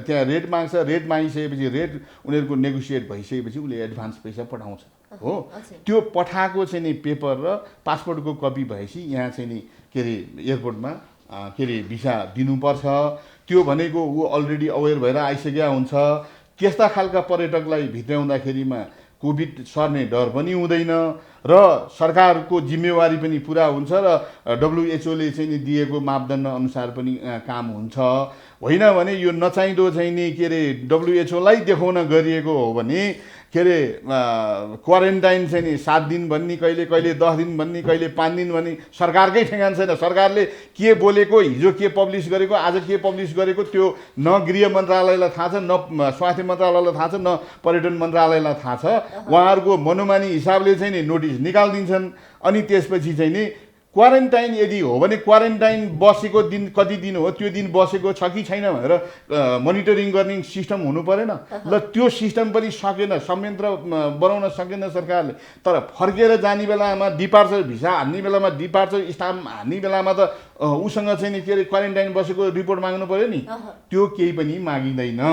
त्यहाँ रेट माग्छ। रेट मागिसकेपछि रेट उनीहरूको नेगोसिएट भइसकेपछि उसले एडभान्स पैसा पठाउँछ हो। त्यो पठाएको चाहिँ नि पेपर र पासपोर्टको कपी भएपछि यहाँ चाहिँ नि के अरे एयरपोर्टमा के अरे भिसा दिनुपर्छ। त्यो भनेको ऊ अलरेडी अवेर भएर आइसकेका हुन्छ। त्यस्ता खालका पर्यटकलाई भित्राउँदाखेरिमा कोभिड सर्ने डर पनि हुँदैन र सरकारको जिम्मेवारी पनि पुरा हुन्छ र WHO ले चाहिँ नि दिएको मापदण्ड अनुसार पनि काम हुन्छ। होइन भने यो नचाहिँदो चाहिँ नि के अरे WHO लाई देखाउन गरिएको हो भने के अरे क्वारेन्टाइन चाहिँ नि 7 दिन भन्ने, कहिले कहिले 10 दिन भन्ने, कहिले 5 दिन भन्ने, सरकारकै ठेगान छैन। सरकारले के बोलेको, हिजो के पब्लिस गरेको, आज के पब्लिस गरेको त्यो न गृह मन्त्रालयलाई थाहा छ, न स्वास्थ्य मन्त्रालयलाई थाहा छ, न पर्यटन मन्त्रालयलाई थाहा छ। उहाँहरूको मनोमानी हिसाबले चाहिँ नि नोटिस निकालिदिन्छन्। अनि त्यसपछि चाहिँ नि क्वारेन्टाइन यदि हो भने क्वारेन्टाइन बसेको दिन कति दिन हो, त्यो दिन बसेको छ कि छैन भनेर मोनिटरिङ गर्ने सिस्टम हुनु परेन। ल त्यो सिस्टम पनि सकेन, संयन्त्र बनाउन सकेन सरकारले। तर फर्केर जाने बेलामा डिपार्चर भिसा हान्ने बेलामा, डिपार्चर स्टाम्प हान्ने बेलामा त उसँग चाहिँ नि के अरे क्वारेन्टाइन बसेको रिपोर्ट माग्नु पर्यो नि। त्यो केही पनि मागिँदैन।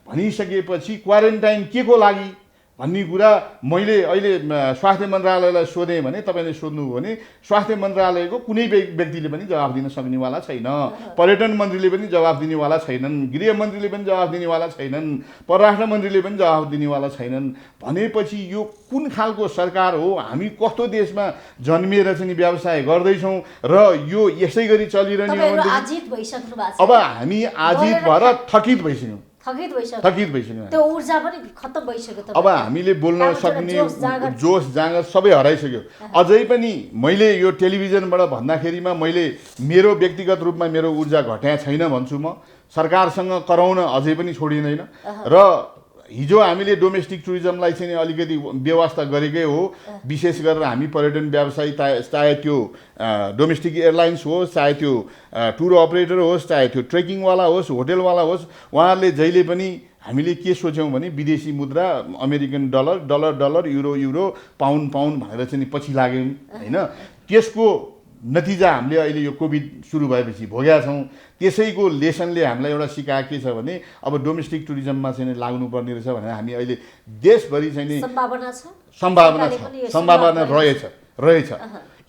भनिसकेपछि क्वारेन्टाइन के को लागि भन्ने कुरा मैले अहिले स्वास्थ्य मन्त्रालयलाई सोधेँ भने, तपाईँले सोध्नुभयो भने स्वास्थ्य मन्त्रालयको कुनै व्यक्तिले पनि जवाफ दिन सक्नेवाला छैन। पर्यटन मन्त्रीले पनि जवाफ दिनेवाला छैनन्, गृह मन्त्रीले पनि जवाफ दिनेवाला छैनन्, परराष्ट्र मन्त्रीले पनि जवाफ दिनेवाला छैनन्। भनेपछि यो कुन खालको सरकार हो, हामी कस्तो देशमा जन्मिएर चाहिँ व्यवसाय गर्दैछौँ र यो यसै गरी चलिरहने हो भने अब हामी आजित भएर थकित भइसक्यौँ। त्यो ऊर्जा पनि खत्तम भइसक्यो। अब हामीले बोल्न सक्ने जोस जाँगर सबै हराइसक्यो। अझै पनि मैले यो टेलिभिजनबाट भन्दाखेरिमा मैले मेरो व्यक्तिगत रूपमा मेरो ऊर्जा घट्या छैन भन्छु। म सरकारसँग कराउन अझै पनि छोडिँदैन। र हिजो हामीले डोमेस्टिक टुरिज्मलाई चाहिँ अलिकति व्यवस्था गरेकै हो। विशेष गरेर हामी पर्यटन व्यवसायी, चाहे त्यो डोमेस्टिक एयरलाइन्स होस्, चाहे त्यो टुर अपरेटर होस्, चाहे त्यो ट्रेकिङवाला होस्, होटलवाला होस्, उहाँहरूले जहिले पनि हामीले के सोच्यौँ भने विदेशी मुद्रा, American dollar, dollar dollar, euro euro, pound pound भनेर चाहिँ पछि लाग्यौँ होइन। त्यसको नतिजा हामीले अहिले यो कोभिड सुरु भएपछि भोगेका छौँ। त्यसैको लेसनले हामीलाई एउटा सिकाएको के छ भने अब डोमेस्टिक टुरिज्ममा चाहिँ लाग्नुपर्ने रहेछ भनेर हामी अहिले देशभरि चाहिँ नि सम्भावना रहेछ।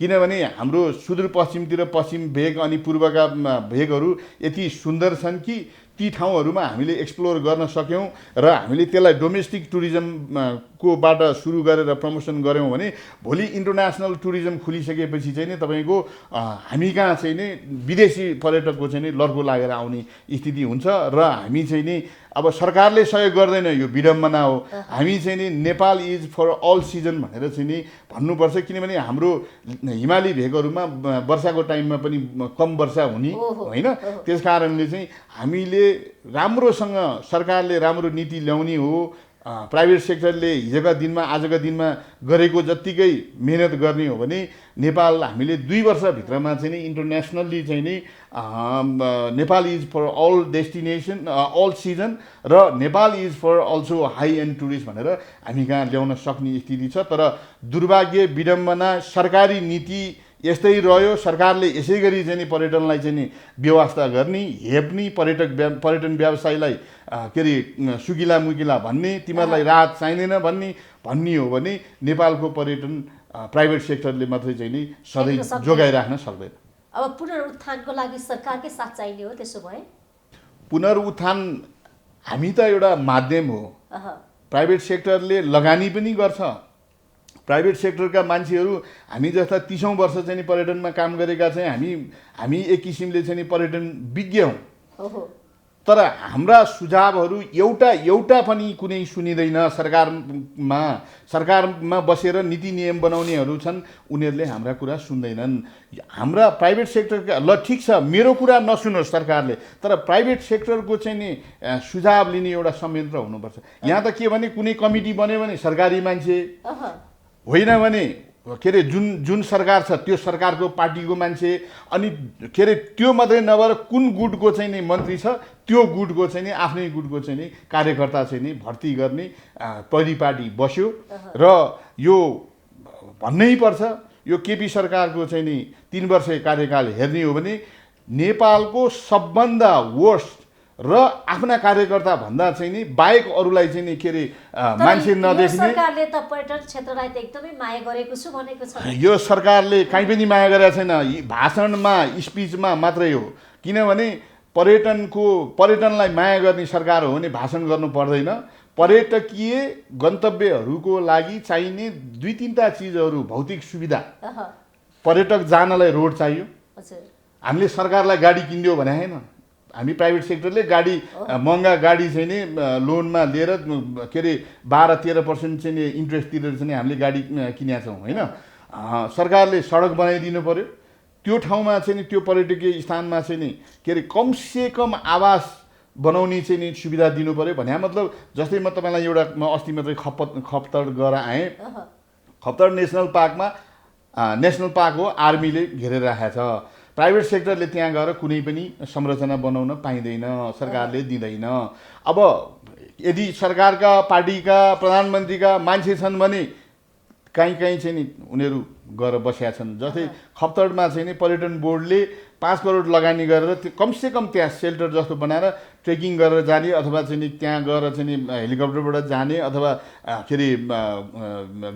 किनभने हाम्रो सुदूरपश्चिमतिर पश्चिम भेग अनि पूर्वका भेगहरू यति सुन्दर छन् कि ती ठाउँहरूमा हामीले एक्सप्लोर गर्न सक्यौँ र हामीले त्यसलाई डोमेस्टिक टुरिज्मको बाट सुरु गरेर प्रमोसन गऱ्यौँ भने भोलि इन्टरनेसनल टुरिज्म खुलिसकेपछि चाहिँ नि तपाईँको हामी कहाँ चाहिँ नि विदेशी पर्यटकको चाहिँ नि लर्को लागेर आउने स्थिति हुन्छ। र हामी चाहिँ नि अब सरकारले सहयोग गर्दैन, यो विडम्बना हो। हामी चाहिँ नि Nepal is for all season भनेर चाहिँ नि भन्नुपर्छ। किनभने हाम्रो हिमाली भेगहरूमा वर्षाको टाइममा पनि कम वर्षा हुने होइन। त्यस कारणले चाहिँ हामीले राम्रोसँग सरकारले राम्रो नीति ल्याउने हो। प्राइभेट सेक्टरले हिजोका दिनमा आजका दिनमा गरेको जत्तिकै मेहनत गर्ने हो भने नेपाल हामीले 2 वर्षभित्रमा चाहिँ नि इन्टरनेसनल्ली चाहिँ नि Nepal is for all destination, all season र Nepal is for also high and tourist भनेर हामी कहाँ ल्याउन सक्ने स्थिति छ। तर दुर्भाग्य, विडम्बना, सरकारी नीति यस्तै रह्यो। सरकारले यसै गरी चाहिँ नि पर्यटनलाई चाहिँ नि व्यवस्था गर्ने, हेप्ने, पर्यटन व्यवसायलाई के अरे सुकिला मुकिला भन्ने, तिमीहरूलाई राहत चाहिँदैन भन्ने हो भने नेपालको पर्यटन प्राइभेट सेक्टरले मात्रै चाहिँ नि सधैँ जोगाइराख्न सक्दैन। अब पुनरुत्थानको लागि सरकारकै साथ चाहिने हो। त्यसो भए पुनरुत्थान हामी त एउटा माध्यम हो। प्राइभेट सेक्टरले लगानी पनि गर्छ। प्राइभेट सेक्टरका मान्छेहरू हामी जस्ता 30औं वर्ष चाहिँ नि पर्यटनमा काम गरेका चाहिँ हामी एक किसिमले चाहिँ नि पर्यटन विज्ञ हौँ। तर हाम्रा सुझावहरू एउटा पनि कुनै सुनिँदैन। सरकारमा बसेर नीति नियम बनाउनेहरू छन्, उनीहरूले हाम्रा कुरा सुन्दैनन्। हाम्रा प्राइभेट सेक्टरका ल ठिक छ, मेरो कुरा नसुनोस् सरकारले, तर प्राइभेट सेक्टरको चाहिँ नि सुझाव लिने एउटा संयन्त्र हुनुपर्छ। यहाँ त के भने कुनै कमिटी बन्यो भने सरकारी मान्छे होइन भने के अरे जुन सरकार छ त्यो सरकारको पार्टीको मान्छे, अनि के अरे त्यो मात्रै नभएर कुन गुटको चाहिँ नि मन्त्री छ त्यो गुटको चाहिँ नि आफ्नै गुटको चाहिँ नि कार्यकर्ता चाहिँ नि भर्ती गर्ने परिपाटी बस्यो। र यो भन्नै पर्छ, यो केपी सरकारको चाहिँ नि 3 वर्ष कार्यकाल हेर्ने हो भने नेपालको सबभन्दा वर्स्ट र आफ्ना कार्यकर्ता भन्दा चाहिँ नि बाहेक अरूलाई चाहिँ नि के अरे मान्छे नदेख्ने। सरकारले त पर्यटन क्षेत्रलाई त एकदमै माया गरेको छु भनेको छ। यो सरकारले कहीँ पनि माया गरेको छैन, भाषणमा स्पिचमा मात्रै हो। किनभने पर्यटनलाई माया गर्ने सरकार हो भने भाषण गर्नु पर्दैन। पर्यटकीय गन्तव्यहरूको लागि चाहिने 2-3टा चिजहरू, भौतिक सुविधा, पर्यटक जानलाई रोड चाहियो। हामीले सरकारलाई गाडी किनिदियो भने होइन, हामी प्राइभेट सेक्टरले गाडी महँगा गाडी चाहिँ नि लोनमा लिएर के अरे 12-13% चाहिँ नि इन्ट्रेस्ट तिरेर चाहिँ हामीले गाडी किनेका छौँ होइन। सरकारले सडक बनाइदिनु पर्यो, त्यो ठाउँमा चाहिँ नि त्यो पर्यटकीय स्थानमा चाहिँ नि के अरे कमसे कम आवास बनाउने चाहिँ नि सुविधा दिनु पर्यो। भने मतलब जस्तै म तपाईँलाई एउटा अस्ति मात्रै खप्तड गएर आएँ। खप्तड नेसनल पार्क हो, आर्मीले घेरेर राखेको छ। प्राइभेट सेक्टरले त्यहाँ गएर कुनै पनि संरचना बनाउन पाइँदैन, सरकारले दिँदैन। अब यदि सरकारका पार्टीका प्रधानमन्त्रीका मान्छे छन् भने कहीँ चाहिँ नि उनीहरू गएर बसेका छन्। जस्तै खप्तडमा चाहिँ नि पर्यटन बोर्डले 5 करोड लगानी गरेर कमसेकम त्यहाँ सेल्टर जस्तो बनाएर ट्रेकिङ गरेर जाने, अथवा चाहिँ नि त्यहाँ गएर चाहिँ नि हेलिकप्टरबाट जाने, अथवा के अरे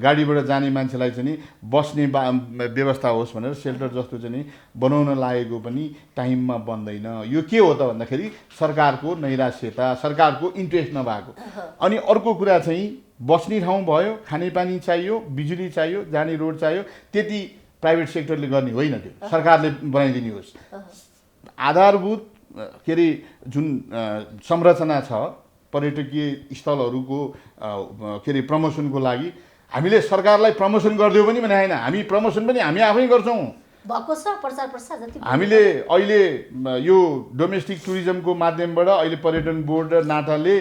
गाडीबाट जाने मान्छेलाई चाहिँ नि बस्ने व्यवस्था होस् भनेर सेल्टर जस्तो चाहिँ नि बनाउन लागेको पनि टाइममा बन्दैन। यो के हो त भन्दाखेरि सरकारको नैराश्यता, सरकारको इन्ट्रेस्ट नभएको। अनि अर्को कुरा चाहिँ बस्ने ठाउँ भयो, खानेपानी चाहियो, बिजुली चाहियो, जाने रोड चाहियो, त्यति प्राइभेट सेक्टरले गर्ने होइन, त्यो सरकारले बनाइदिने होस्। आधारभूत के अरे जुन संरचना छ पर्यटकीय स्थलहरूको के अरे प्रमोसनको लागि हामीले सरकारलाई प्रमोसन गरिदियो पनि भने होइन, हामी प्रमोसन पनि हामी आफै गर्छौँ भएको छ। प्रचार प्रसार जति हामीले अहिले यो डोमेस्टिक टुरिज्मको माध्यमबाट अहिले पर्यटन बोर्ड र नाटाले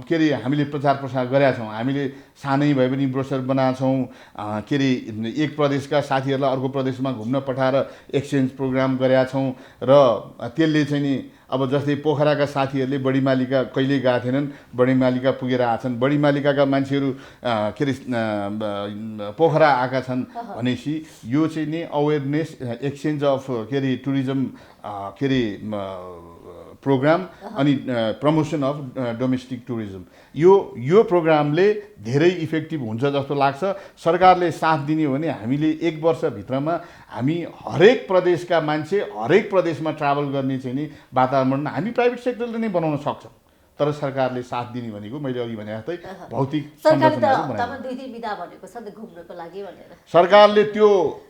के अरे हामीले प्रचार प्रसार गरेका छौँ। हामीले सानै भए पनि ब्रोसर बनाएको छौँ। के अरे एक प्रदेशका साथीहरूलाई अर्को प्रदेशमा घुम्न पठाएर एक्सचेन्ज प्रोग्राम गरेका छौँ। र त्यसले चाहिँ नि अब जस्तै पोखराका साथीहरूले बढीमालिका कहिल्यै गएको थिएनन्, बढीमालिका पुगेर आएछन्। बढीमालिकाका मान्छेहरू के अरे पोखरा आएका छन् भनेपछि यो चाहिँ नि अवेरनेस एक्सचेन्ज अफ के अरे टुरिज्म के अरे प्रोग्राम अनि प्रमोसन अफ डोमेस्टिक टुरिज्म, यो प्रोग्रामले धेरै इफेक्टिभ हुन्छ जस्तो लाग्छ। सरकारले साथ दिने हो भने हामीले 1 वर्षभित्रमा हामी हरेक प्रदेशका मान्छे हरेक प्रदेशमा ट्राभल गर्ने चाहिँ नि वातावरण हामी प्राइभेट सेक्टरले नै बनाउन सक्छौँ। तर सरकारले साथ दिने भनेको मैले अघि भने जस्तै भौतिक सरकारले त्यो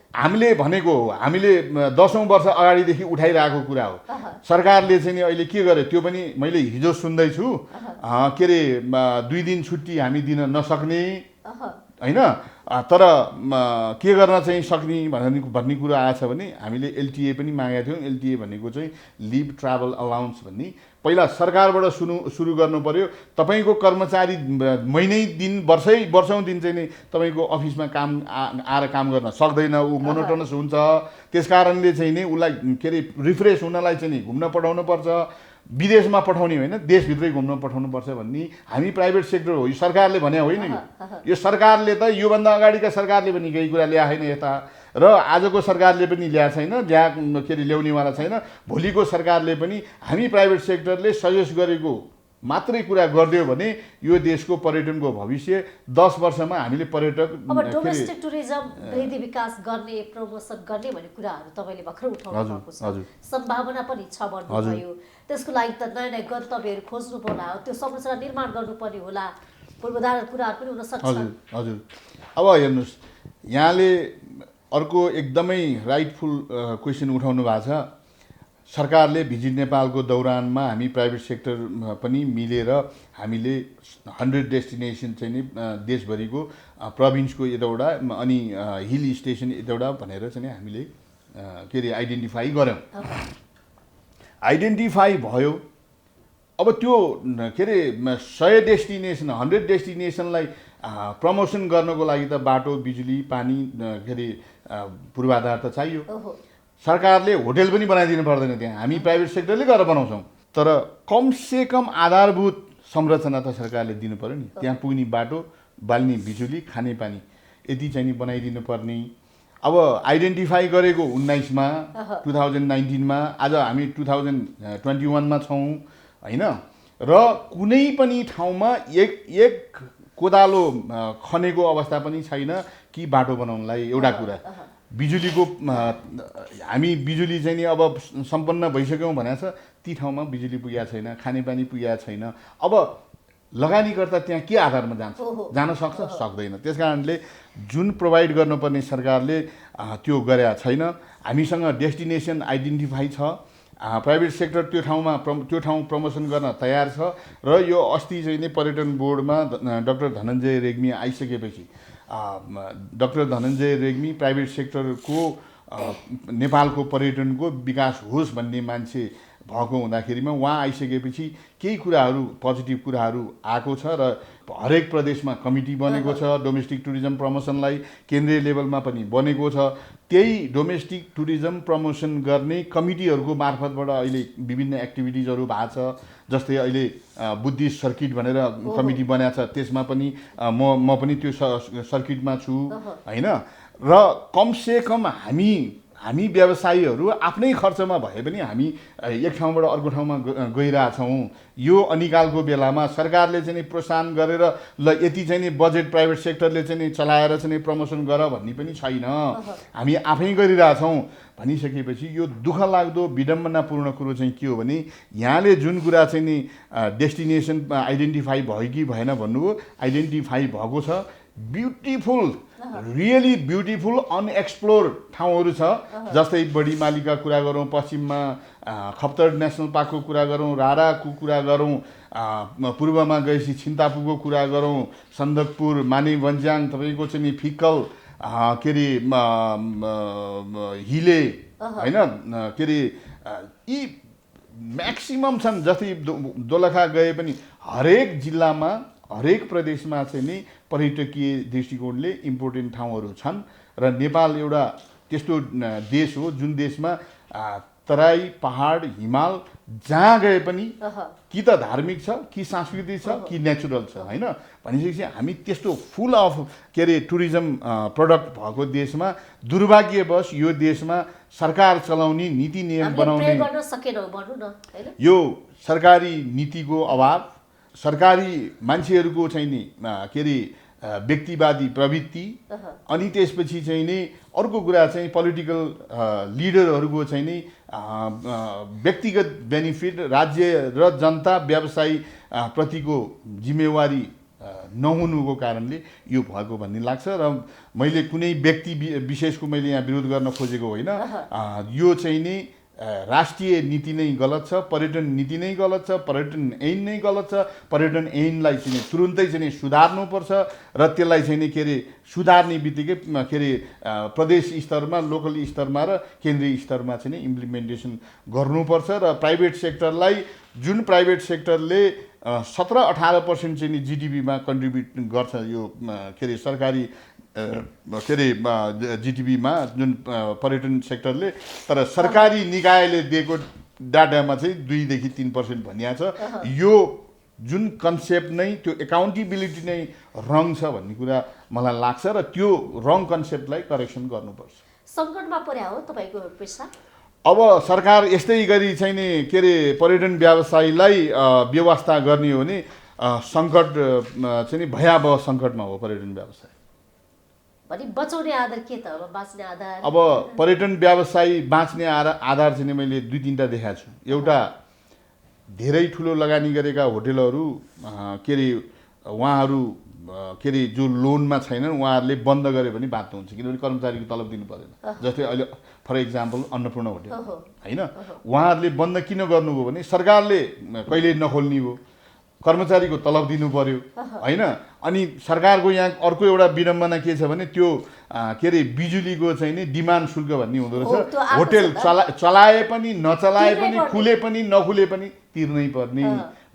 हामीले भनेको हो, हामीले 10औं वर्ष अगाडिदेखि उठाइरहेको कुरा हो। सरकारले चाहिँ नि अहिले के गर्यो त्यो पनि मैले हिजो सुन्दैछु। के अरे 2 दिन छुट्टी हामी दिन नसक्ने होइन, तर के गर्न चाहिँ सक्ने भन्ने कुरा आएछ भने हामीले एलटिए पनि मागेका थियौँ। एलटिए भनेको चाहिँ लिभ ट्राभल अलाउन्स भन्ने पहिला सरकारबाट सुरु गर्नु पर्यो। तपाईँको कर्मचारी महिनै दिन वर्षौँ दिन चाहिँ नि तपाईँको अफिसमा आएर काम गर्न सक्दैन, ऊ मोनोटोनस हुन्छ। त्यस कारणले चाहिँ नि उसलाई के अरे रिफ्रेस हुनलाई चाहिँ नि घुम्न पठाउनु पर्छ। विदेशमा पठाउने होइन, देशभित्रै घुम्न पठाउनुपर्छ भन्ने हामी प्राइभेट सेक्टर हो। यो सरकारले भने होइन, यो सरकारले त योभन्दा अगाडिका सरकारले पनि केही कुरा ल्याएको छैन यता, र आजको सरकारले पनि ल्याएको छैन, के अरे ल्याउनेवाला छैन। भोलिको सरकारले पनि हामी प्राइभेट सेक्टरले सजेस्ट गरेको मात्रै कुरा गरिदियो भने यो देशको पर्यटनको भविष्य 10 वर्षमा हामीले पर्यटक अब डोमेस्टिक टुरिज्म वृद्धि विकास गर्ने प्रमोसन गर्ने भन्ने कुराहरू तपाईँले भर्खर उठाउनु भएको छ। सम्भावना पनि छ भन्नुभयो। त्यसको लागि त नयाँ नयाँ गन्तव्यहरू खोज्नु पर्ला, त्यो संरचना निर्माण गर्नुपर्ने होला, पूर्वाधार कुराहरू पनि हुन सक्छ। हजुर अब हेर्नुहोस्, यहाँले अर्को एकदमै राइटफुल क्वेसन उठाउनु भएको छ। सरकारले भिजिट नेपालको दौरानमा हामी प्राइभेट सेक्टर पनि मिलेर हामीले 100 डेस्टिनेसन चाहिँ नि देशभरिको प्रोभिन्सको यताउटा अनि हिल स्टेसन यताउटा भनेर चाहिँ हामीले के अरे आइडेन्टिफाई गऱ्यौँ। आइडेन्टिफाई भयो। अब त्यो के अरे 100 डेस्टिनेसन 100 डेस्टिनेसनलाई प्रमोसन गर्नको लागि त बाटो बिजुली पानी के अरे पूर्वाधार त चाहियो। सरकारले होटल पनि बनाइदिनु पर्दैन, त्यहाँ हामी प्राइभेट सेक्टरले गरेर बनाउँछौँ। तर कमसे कम आधारभूत संरचना त सरकारले दिनु पर्यो नि, त्यहाँ पुग्ने बाटो बाल्ने बिजुली खाने पानी यति चाहिँ नि बनाइदिनु पर्ने। अब आइडेन्टिफाई गरेको 19मा 2019मा आज हामी 2021मा छौँ होइन। र कुनै पनि ठाउँमा एक कोदालो खनेको अवस्था पनि छैन कि बाटो बनाउनलाई। एउटा कुरा बिजुलीको हामी बिजुली चाहिँ नि अब सम्पन्न भइसक्यौँ भनेको छ, ती ठाउँमा बिजुली पुगेको छैन, खानेपानी पुगेको छैन। अब लगानीकर्ता त्यहाँ के आधारमा जान सक्छ? सक्दैन। त्यस कारणले जुन प्रोभाइड गर्नुपर्ने सरकारले त्यो गरेका छैन। हामीसँग डेस्टिनेसन आइडेन्टिफाई छ, प्राइभेट सेक्टर त्यो ठाउँ प्रमोसन गर्न तयार छ। र यो अस्ति चाहिँ नि पर्यटन बोर्डमा डाक्टर धनञ्जय रेग्मी आइसकेपछि डाक्टर धनञ्जय रेग्मी प्राइभेट सेक्टरको नेपालको पर्यटनको विकास होस् भन्ने मान्छे भएको हुँदाखेरिमा उहाँ आइसकेपछि केही कुराहरू पोजिटिभ कुराहरू आएको छ र हरेक प्रदेशमा कमिटी बनेको छ। डोमेस्टिक टुरिज्म प्रमोसनलाई केन्द्रीय लेभलमा पनि बनेको छ। त्यही डोमेस्टिक टुरिज्म प्रमोसन गर्ने कमिटीहरूको मार्फतबाट अहिले विभिन्न एक्टिभिटिजहरू भएको छ। जस्तै अहिले बुद्धिस्ट सर्किट भनेर कमिटी बनाएको छ, त्यसमा पनि म पनि त्यो सर्किटमा छु होइन। र कमसे कम हामी व्यवसायीहरू आफ्नै खर्चमा भए पनि हामी एक ठाउँबाट अर्को ठाउँमा गइरहेछौँ। यो अनिकालको बेलामा सरकारले चाहिँ प्रोत्साहन गरेर ल यति चाहिँ नि बजेट प्राइभेट सेक्टरले चाहिँ चलाएर चाहिँ प्रमोसन गर भन्ने पनि छैन, हामी आफै गरिरहेछौँ भनिसकेपछि यो दुःख लाग्दो विडम्बनापूर्ण कुरो चाहिँ के हो भने यहाँले जुन कुरा चाहिँ नि डेस्टिनेसन आइडेन्टिफाई भयो कि भएन भन्नुभयो, आइडेन्टिफाई भएको छ। ब्युटिफुल रियली ब्युटिफुल अनएक्सप्लोर ठाउँहरू छ। जस्तै बडीमालीका कुरा गरौँ, पश्चिममा खप्तर नेसनल पार्कको कुरा गरौँ, राराको कुरा गरौँ, पूर्वमा गएपछि छिन्तापुको कुरा गरौँ, सन्दकपुर मानेभन्ज्याङ तपाईँको चाहिँ नि फिक्कल के अरे हिले होइन के अरे यी म्याक्सिमम छन्। जस्तै दोलखा गए पनि हरेक जिल्लामा हरेक प्रदेशमा चाहिँ नि पर्यटकीय दृष्टिकोणले इम्पोर्टेन्ट ठाउँहरू छन्। र नेपाल एउटा त्यस्तो देश हो जुन देशमा तराई पहाड हिमाल जहाँ गए पनि कि त धार्मिक छ कि सांस्कृतिक छ कि नेचुरल छ होइन। भनिसकेपछि हामी त्यस्तो फुल अफ के अरे टुरिज्म प्रडक्ट भएको देशमा दुर्भाग्यवश यो देशमा सरकार चलाउने नीति नियम बनाउने यो सरकारी नीतिको अभाव, सरकारी मान्छेहरूको चाहिँ नि के अरे व्यक्तिवादी प्रवृत्ति, अनि त्यसपछि चाहिँ नि अर्को कुरा चाहिँ पोलिटिकल लिडरहरूको चाहिँ नि व्यक्तिगत बेनिफिट, राज्य र जनता व्यवसायी प्रतिको जिम्मेवारी नहुनुको कारणले यो भएको भन्ने लाग्छ। र मैले कुनै व्यक्ति विशेषको मैले यहाँ विरोध गर्न खोजेको होइन। यो चाहिँ नि राष्ट्रिय नीति नै गलत छ, पर्यटन नीति नै गलत छ, पर्यटन ऐन नै गलत छ। पर्यटन ऐनलाई चाहिँ तुरुन्तै चाहिँ सुधार्नुपर्छ र त्यसलाई चाहिँ के अरे सुधार्ने बित्तिकै के अरे प्रदेश स्तरमा, लोकल स्तरमा र केन्द्रीय स्तरमा चाहिँ इम्प्लिमेन्टेसन गर्नुपर्छ। र प्राइभेट सेक्टरलाई जुन प्राइभेट सेक्टरले 17-18% चाहिँ जिडिपीमा कन्ट्रिब्युट गर्छ यो के अरे सरकारी के अरे जिडिपीमा जुन पर्यटन सेक्टरले, तर सरकारी निकायले दिएको डाटामा चाहिँ 2-3% भनिएको छ। यो जुन कन्सेप्ट नै त्यो एकाउन्टेबिलिटी नै रङ छ भन्ने कुरा मलाई लाग्छ र त्यो रङ कन्सेप्टलाई करेक्सन गर्नुपर्छ। सङ्कटमा पर्या हो तपाईँको पेसा? अब सरकार यस्तै गरी चाहिँ नि के अरे पर्यटन व्यवसायलाई व्यवस्था गर्ने हो भने सङ्कट चाहिँ नि भयावह सङ्कटमा हो पर्यटन व्यवसाय। भने बचाउने आधार के त अब बाँच्ने आधार? अब पर्यटन व्यवसाय बाँच्ने आधार चाहिँ मैले 2-3टा देखाएको छु। एउटा धेरै ठुलो लगानी गरेका होटेलहरू के अरे उहाँहरू के अरे जो लोनमा छैनन् उहाँहरूले बन्द गरे भने बाध्य हुन्छ, किनभने कर्मचारीको तलब दिनु पर्दैन। जस्तै अहिले फर इक्जाम्पल अन्नपूर्ण होटल होइन, उहाँहरूले बन्द किन गर्नुभयो भने सरकारले कहिले नखोल्ने हो, कर्मचारीको तलब दिनु पर्यो होइन। अनि सरकारको यहाँ अर्को एउटा विडम्बना के छ भने त्यो के अरे बिजुलीको चाहिँ नि डिमान्ड शुल्क भन्ने हुँदो रहेछ। होटेल चलाए पनि नचलाए पनि खुले पनि नखुले पनि तिर्नै पर्ने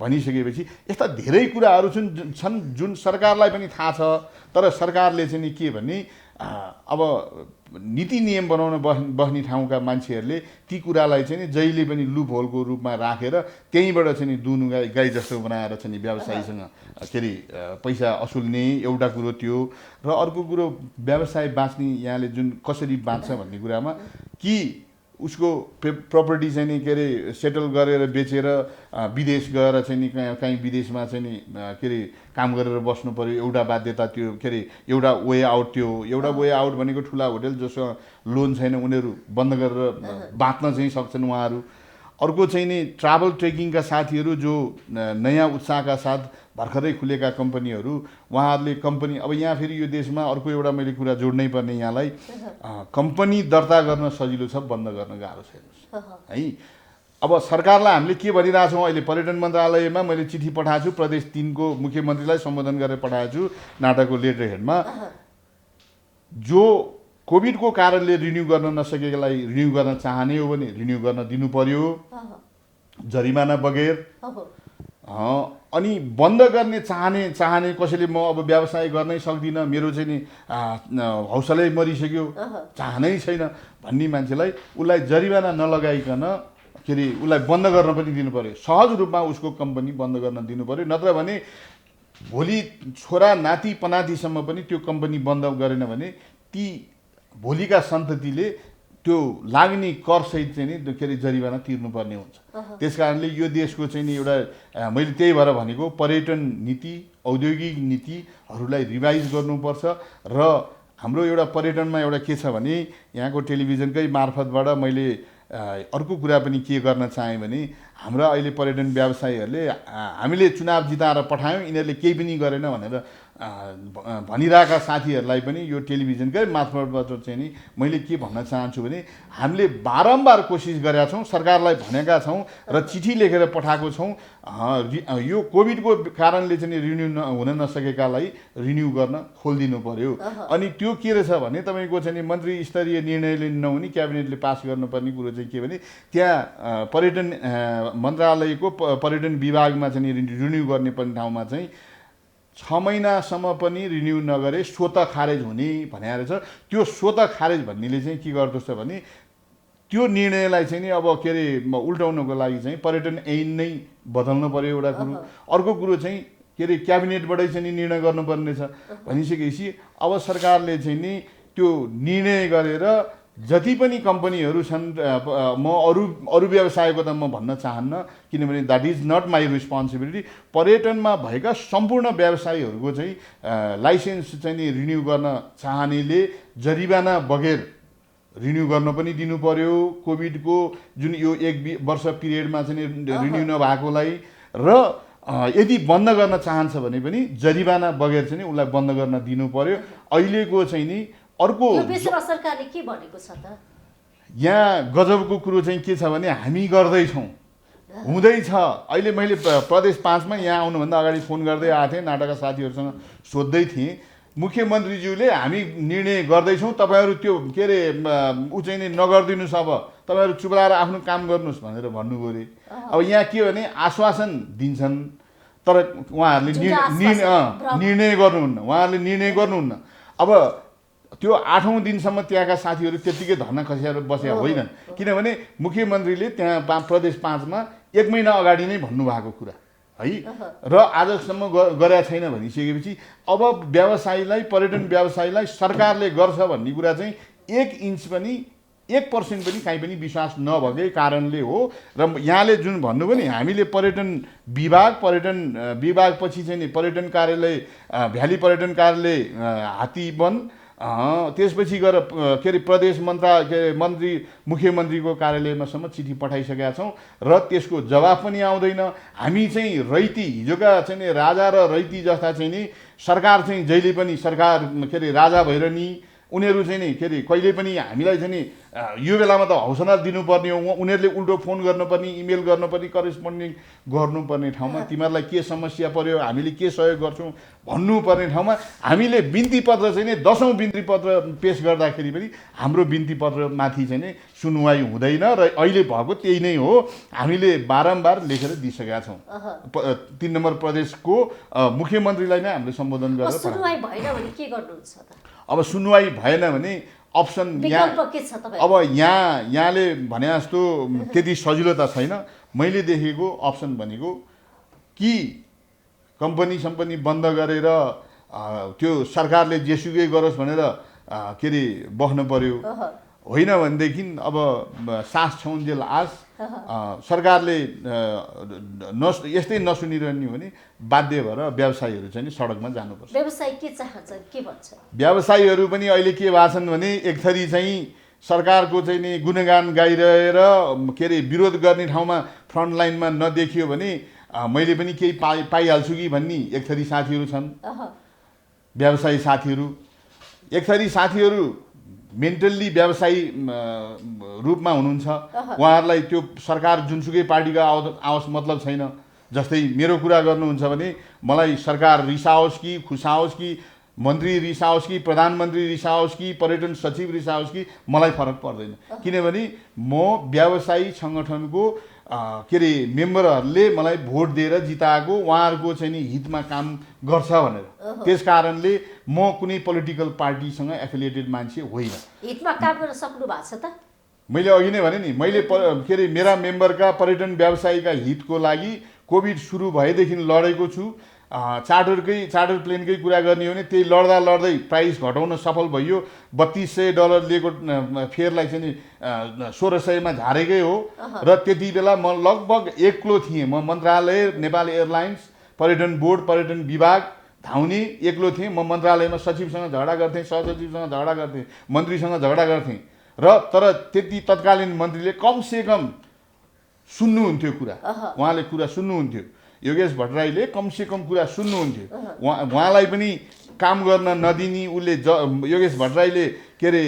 भनिसकेपछि यस्ता धेरै कुराहरू छन् जुन सरकारलाई पनि थाहा छ, तर सरकारले चाहिँ नि के भने अब नीति नियम बनाउन बस्ने ठाउँका मान्छेहरूले ती कुरालाई चाहिँ नि जहिले पनि लुप होलको रूपमा राखेर त्यहीँबाट चाहिँ नि दुनु गाई जस्तो बनाएर चाहिँ नि व्यवसायीसँग के अरे पैसा असुल्ने एउटा कुरो त्यो। र अर्को कुरो व्यवसाय बाँच्ने यहाँले जुन कसरी बाँच्छ भन्ने कुरामा कि उसको प्रपर्टी चाहिँ नि के अरे सेटल गरेर बेचेर विदेश गएर चाहिँ नि कहीँ विदेशमा चाहिँ नि के अरे काम गरेर बस्नु पर्यो, एउटा बाध्यता त्यो के अरे एउटा वे आउट। त्यो एउटा वे आउट भनेको ठुला होटेल जोसँग लोन छैन उनीहरू बन्द गरेर बाँच्न चाहिँ सक्छन् उहाँहरू। अर्को चाहिँ नि ट्राभल ट्रेकिङका साथीहरू जो नयाँ उत्साहका साथ भर्खरै खुलेका कम्पनीहरू, उहाँहरूले कम्पनी अब यहाँ फेरि यो देशमा अर्को एउटा मैले कुरा जोड्नै पर्ने यहाँलाई, कम्पनी दर्ता गर्न सजिलो छ, बन्द गर्न गाह्रो छैन है। अब सरकारलाई हामीले के भनिरहेछौँ अहिले, पर्यटन मन्त्रालयमा मैले चिठी पठाएको छु, प्रदेश 3 को मुख्यमन्त्रीलाई सम्बोधन गरेर पठाएको छु नाटाको लेटर हेडमा। जो कोभिडको कारणले रिन्यू गर्न नसकेकालाई रिन्यू गर्न चाहने हो भने रिन्यू गर्न दिनु पर्यो जरिमाना बगैर। अनि बन्द गर्ने चाहने कसैले म अब व्यवसाय गर्नै सक्दिनँ, मेरो चाहिँ नि हौसलै मरिसक्यो, चाहनै छैन भन्ने मान्छेलाई उसलाई जरिमाना नलगाइकन के अरे उसलाई बन्द गर्न पनि दिनु पर्यो, सहज रूपमा उसको कम्पनी बन्द गर्न दिनु पर्यो। नत्र भने भोलि छोरा नाति पनातिसम्म पनि त्यो कम्पनी बन्द गरेन भने ती भोलिका सन्ततिले त्यो लाग्ने करसहित चाहिँ नि के अरे जरिवाना तिर्नुपर्ने हुन्छ। त्यस कारणले यो देशको चाहिँ नि एउटा मैले त्यही भएर भनेको पर्यटन नीति औद्योगिक नीतिहरूलाई रिभाइज गर्नुपर्छ। र हाम्रो एउटा पर्यटनमा एउटा के छ भने यहाँको टेलिभिजनकै मार्फतबाट मैले अर्को कुरा पनि के गर्न चाहेँ भने हाम्रा अहिले पर्यटन व्यवसायीहरूले हामीले चुनाव जिताएर पठायौँ यिनीहरूले केही पनि गरेन भनेर भनिरहेका साथीहरूलाई पनि यो टेलिभिजनकै मार्फतबाट चाहिँ नि मैले के भन्न चाहन्छु भने हामीले बारम्बार कोसिस गरेका छौँ, सरकारलाई भनेका छौँ र चिठी लेखेर पठाएको छौँ। यो कोभिडको कारणले चाहिँ रिन्यू हुन नसकेकालाई रिन्यू गर्न खोलिदिनु पर्यो। अनि त्यो के रहेछ भने तपाईँको चाहिँ मन्त्री स्तरीय निर्णयले नहुने क्याबिनेटले पास गर्नुपर्ने कुरो चाहिँ के भने त्यहाँ पर्यटन मन्त्रालयको पर्यटन विभागमा चाहिँ रिन्यू गर्ने पनि ठाउँमा चाहिँ 6 महिनासम्म पनि रिन्यू नगरे स्वत खारेज हुने भनेर छ। त्यो स्वत खारेज भन्नेले चाहिँ के गर्दो छ भने त्यो निर्णयलाई चाहिँ नि अब के अरे उल्टाउनको लागि चाहिँ पर्यटन ऐन नै बदल्नु पर्यो एउटा कुरो। अर्को कुरो चाहिँ के अरे क्याबिनेटबाटै चाहिँ नि निर्णय गर्नुपर्ने छ भनिसकेपछि अब सरकारले चाहिँ नि त्यो निर्णय गरेर जति पनि कम्पनीहरू छन् म अरू व्यवसायको त म भन्न चाहन्न किनभने that is not my responsibility. पर्यटनमा भएका सम्पूर्ण व्यवसायीहरूको चाहिँ लाइसेन्स चाहिँ नि रिन्यू गर्न चाहनेले जरिवाना बगैर रिन्यू गर्न पनि दिनु पर्यो कोभिडको जुन यो 1 वर्ष पिरियडमा चाहिँ रिन्यू नभएकोलाई। र यदि बन्द गर्न चाहन्छ भने पनि जरिवाना बगैर चाहिँ उसलाई बन्द गर्न दिनु पर्यो। अहिलेको चाहिँ नि अर्को सरकारले के भनेको छ त यहाँ गजबको कुरो चाहिँ के छ भने हामी गर्दैछौँ हुँदैछ। अहिले मैले प्रदेश 5 मा यहाँ आउनुभन्दा अगाडि फोन गर्दै आएको थिएँ, नाटकका साथीहरूसँग सोध्दै थिएँ, मुख्यमन्त्रीज्यूले हामी निर्णय गर्दैछौँ तपाईँहरू त्यो के अरे ऊ चाहिँ नि नगरिदिनुहोस्, अब तपाईँहरू चुप लाएर आफ्नो काम गर्नुहोस् भनेर भन्नुभयो अरे। अब यहाँ के भने आश्वासन दिन्छन् तर उहाँहरूले निर्णय गर्नुहुन्न, उहाँहरूले निर्णय गर्नुहुन्न। अब त्यो 8औं दिनसम्म त्यहाँका साथीहरू त्यतिकै धर्ना खसेर बसेका होइनन् किनभने मुख्यमन्त्रीले त्यहाँ प्रदेश 5 मा 1 महिना अगाडि नै भन्नुभएको कुरा है र आजसम्म गरेका छैन भनिसकेपछि अब व्यवसायीलाई पर्यटन व्यवसायीलाई सरकारले गर्छ भन्ने कुरा चाहिँ 1 इन्च पनि 1% पनि कहीँ पनि विश्वास नभएकै कारणले हो। र यहाँले जुन भन्नुभयो नि हामीले पर्यटन विभाग पछि चाहिँ नि पर्यटन कार्यालय भ्याली पर्यटन कार्यालय हात्तीवन त्यसपछि गएर के अरे प्रदेश मन्त्री मुख्यमन्त्रीको कार्यालयमासम्म चिठी पठाइसकेका छौँ र त्यसको जवाफ पनि आउँदैन। हामी चाहिँ रैती हिजोका चाहिँ राजा र रैती जस्ता चाहिँ नि सरकार चाहिँ जहिले पनि सरकार के अरे राजा भएर नि उनीहरू चाहिँ नि के अरे कहिले पनि हामीलाई चाहिँ नि यो बेलामा त हौसला दिनुपर्ने हो, उनीहरूले उल्टो फोन गर्नुपर्ने, इमेल गर्नुपर्ने, करेस्पोन्डिङ गर्नुपर्ने ठाउँमा तिमीहरूलाई के समस्या पर्यो, हामीले के सहयोग गर्छौँ भन्नुपर्ने ठाउँमा हामीले बिन्ती पत्र चाहिँ नि 10औँ बिन्ती पत्र पेस गर्दाखेरि पनि हाम्रो बिन्ती पत्रमाथि चाहिँ नि सुनवाई हुँदैन र अहिले भएको त्यही नै हो। हामीले बारम्बार लेखेर दिइसकेका छौँ। 3 नम्बर प्रदेशको मुख्यमन्त्रीलाई नै हामीले सम्बोधन गरेर सुनवाई भएन भने के गर्नुहुन्छ त? अब सुनवाई भएन भने अप्सन विकल्प के छ तपाईँ? अब यहाँले भने जस्तो त्यति सजिलो त छैन। मैले देखेको अप्सन भनेको कि कम्पनी बन्द गरेर त्यो सरकारले जेसुकै गरोस् भनेर के अरे बस्नु पर्यो, होइन भनेदेखि अब सास छौन्जेल आस सरकारले यस्तै नसुनिरहने हो भने बाध्य भएर व्यवसायीहरू चाहिँ सडकमा जानुपर्छ। व्यवसायी के चाहन्छ, के भन्छ? व्यवसायीहरू पनि अहिले के भएछन् भने एक थरी चाहिँ सरकारको चाहिँ नि गुणगान गाइरहेर के अरे विरोध गर्ने ठाउँमा फ्रन्ट लाइनमा नदेखियो भने मैले पनि केही पाइहाल्छु कि भन्ने एक थरी साथीहरू छन्। व्यवसायी साथीहरू एक थरी साथीहरू मेन्टल्ली व्यवसायी रूपमा हुनुहुन्छ। उहाँहरूलाई त्यो सरकार जुनसुकै पार्टीको आओस् मतलब छैन। जस्तै मेरो कुरा गर्नुहुन्छ भने मलाई सरकार रिसाओस् कि खुसाओस् कि मन्त्री रिसाओस् कि प्रधानमन्त्री रिसाओस् कि पर्यटन सचिव रिसाओस् कि मलाई फरक पर्दैन, किनभने म व्यवसायी सङ्गठनको के अरे मेम्बरहरूले मलाई भोट दिएर जिताएको उहाँहरूको चाहिँ नि हितमा काम गर्छ भनेर। त्यस कारणले म कुनै पोलिटिकल पार्टीसँग एफिलिएटेड मान्छे होइन। हितमा काम गर्न सक्नु भएको छ त? मैले अघि नै भने नि, मैले के अरे मेरा मेम्बरका पर्यटन व्यवसायीका हितको लागि कोभिड सुरु भएदेखि लडेको छु। चार्टर प्लेनकै कुरा गर्ने हो भने त्यही लड्दै प्राइस घटाउन सफल भइयो। $3200 लिएको फेयरलाई चाहिँ नि 1600मा झारेकै हो। र त्यति बेला म लगभग एक्लो थिएँ। म मन्त्रालय, नेपाल एयरलाइन्स, पर्यटन बोर्ड, पर्यटन विभाग धाउने एक्लो थिएँ। म मन्त्रालयमा सचिवसँग झगडा गर्थेँ, सहसचिवसँग झगडा गर्थेँ, मन्त्रीसँग झगडा गर्थेँ। र तर त्यति तत्कालीन मन्त्रीले कमसेकम सुन्नुहुन्थ्यो कुरा, उहाँले कुरा सुन्नुहुन्थ्यो। योगेश भट्टराईले कमसेकम कुरा सुन्नुहुन्थ्यो। उहाँलाई पनि काम गर्न नदिने उसले योगेश भट्टराईले के अरे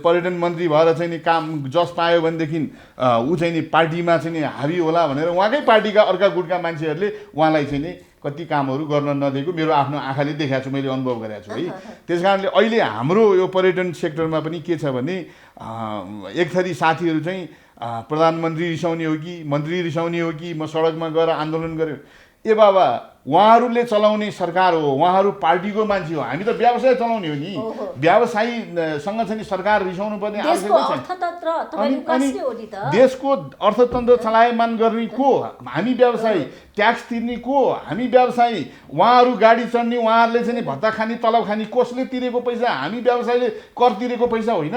पर्यटन मन्त्री भएर चाहिँ नि काम जस पायो भनेदेखि ऊ चाहिँ नि पार्टीमा चाहिँ नि हावी होला भनेर उहाँकै पार्टीका अर्का गुटका मान्छेहरूले उहाँलाई चाहिँ नि कति कामहरू गर्न नदिएको मेरो आफ्नो आँखाले देखाएको छु, मैले अनुभव गरेको छु है। त्यस कारणले अहिले हाम्रो यो पर्यटन सेक्टरमा पनि के छ भने एक थरी साथीहरू चाहिँ प्रधानमन्त्री रिसाउने हो कि मन्त्री रिसाउने हो कि म सडकमा गएर आन्दोलन गरेँ। ए बाबा, उहाँहरूले चलाउने सरकार हो, उहाँहरू पार्टीको मान्छे हो, हामी त व्यवसाय चलाउने हो नि। व्यवसायीसँग चाहिँ सरकार रिसाउनु पर्ने आवश्यकता छैन। देशको अर्थतन्त्र चलायमान गर्ने को? हामी व्यवसायी। ट्याक्स तिर्ने को? हामी व्यवसायी। उहाँहरू गाडी चढ्ने, उहाँहरूले चाहिँ भत्ता खाने, तलब खाने, कसले तिरेको पैसा? हामी व्यवसायीले कर तिरेको पैसा होइन।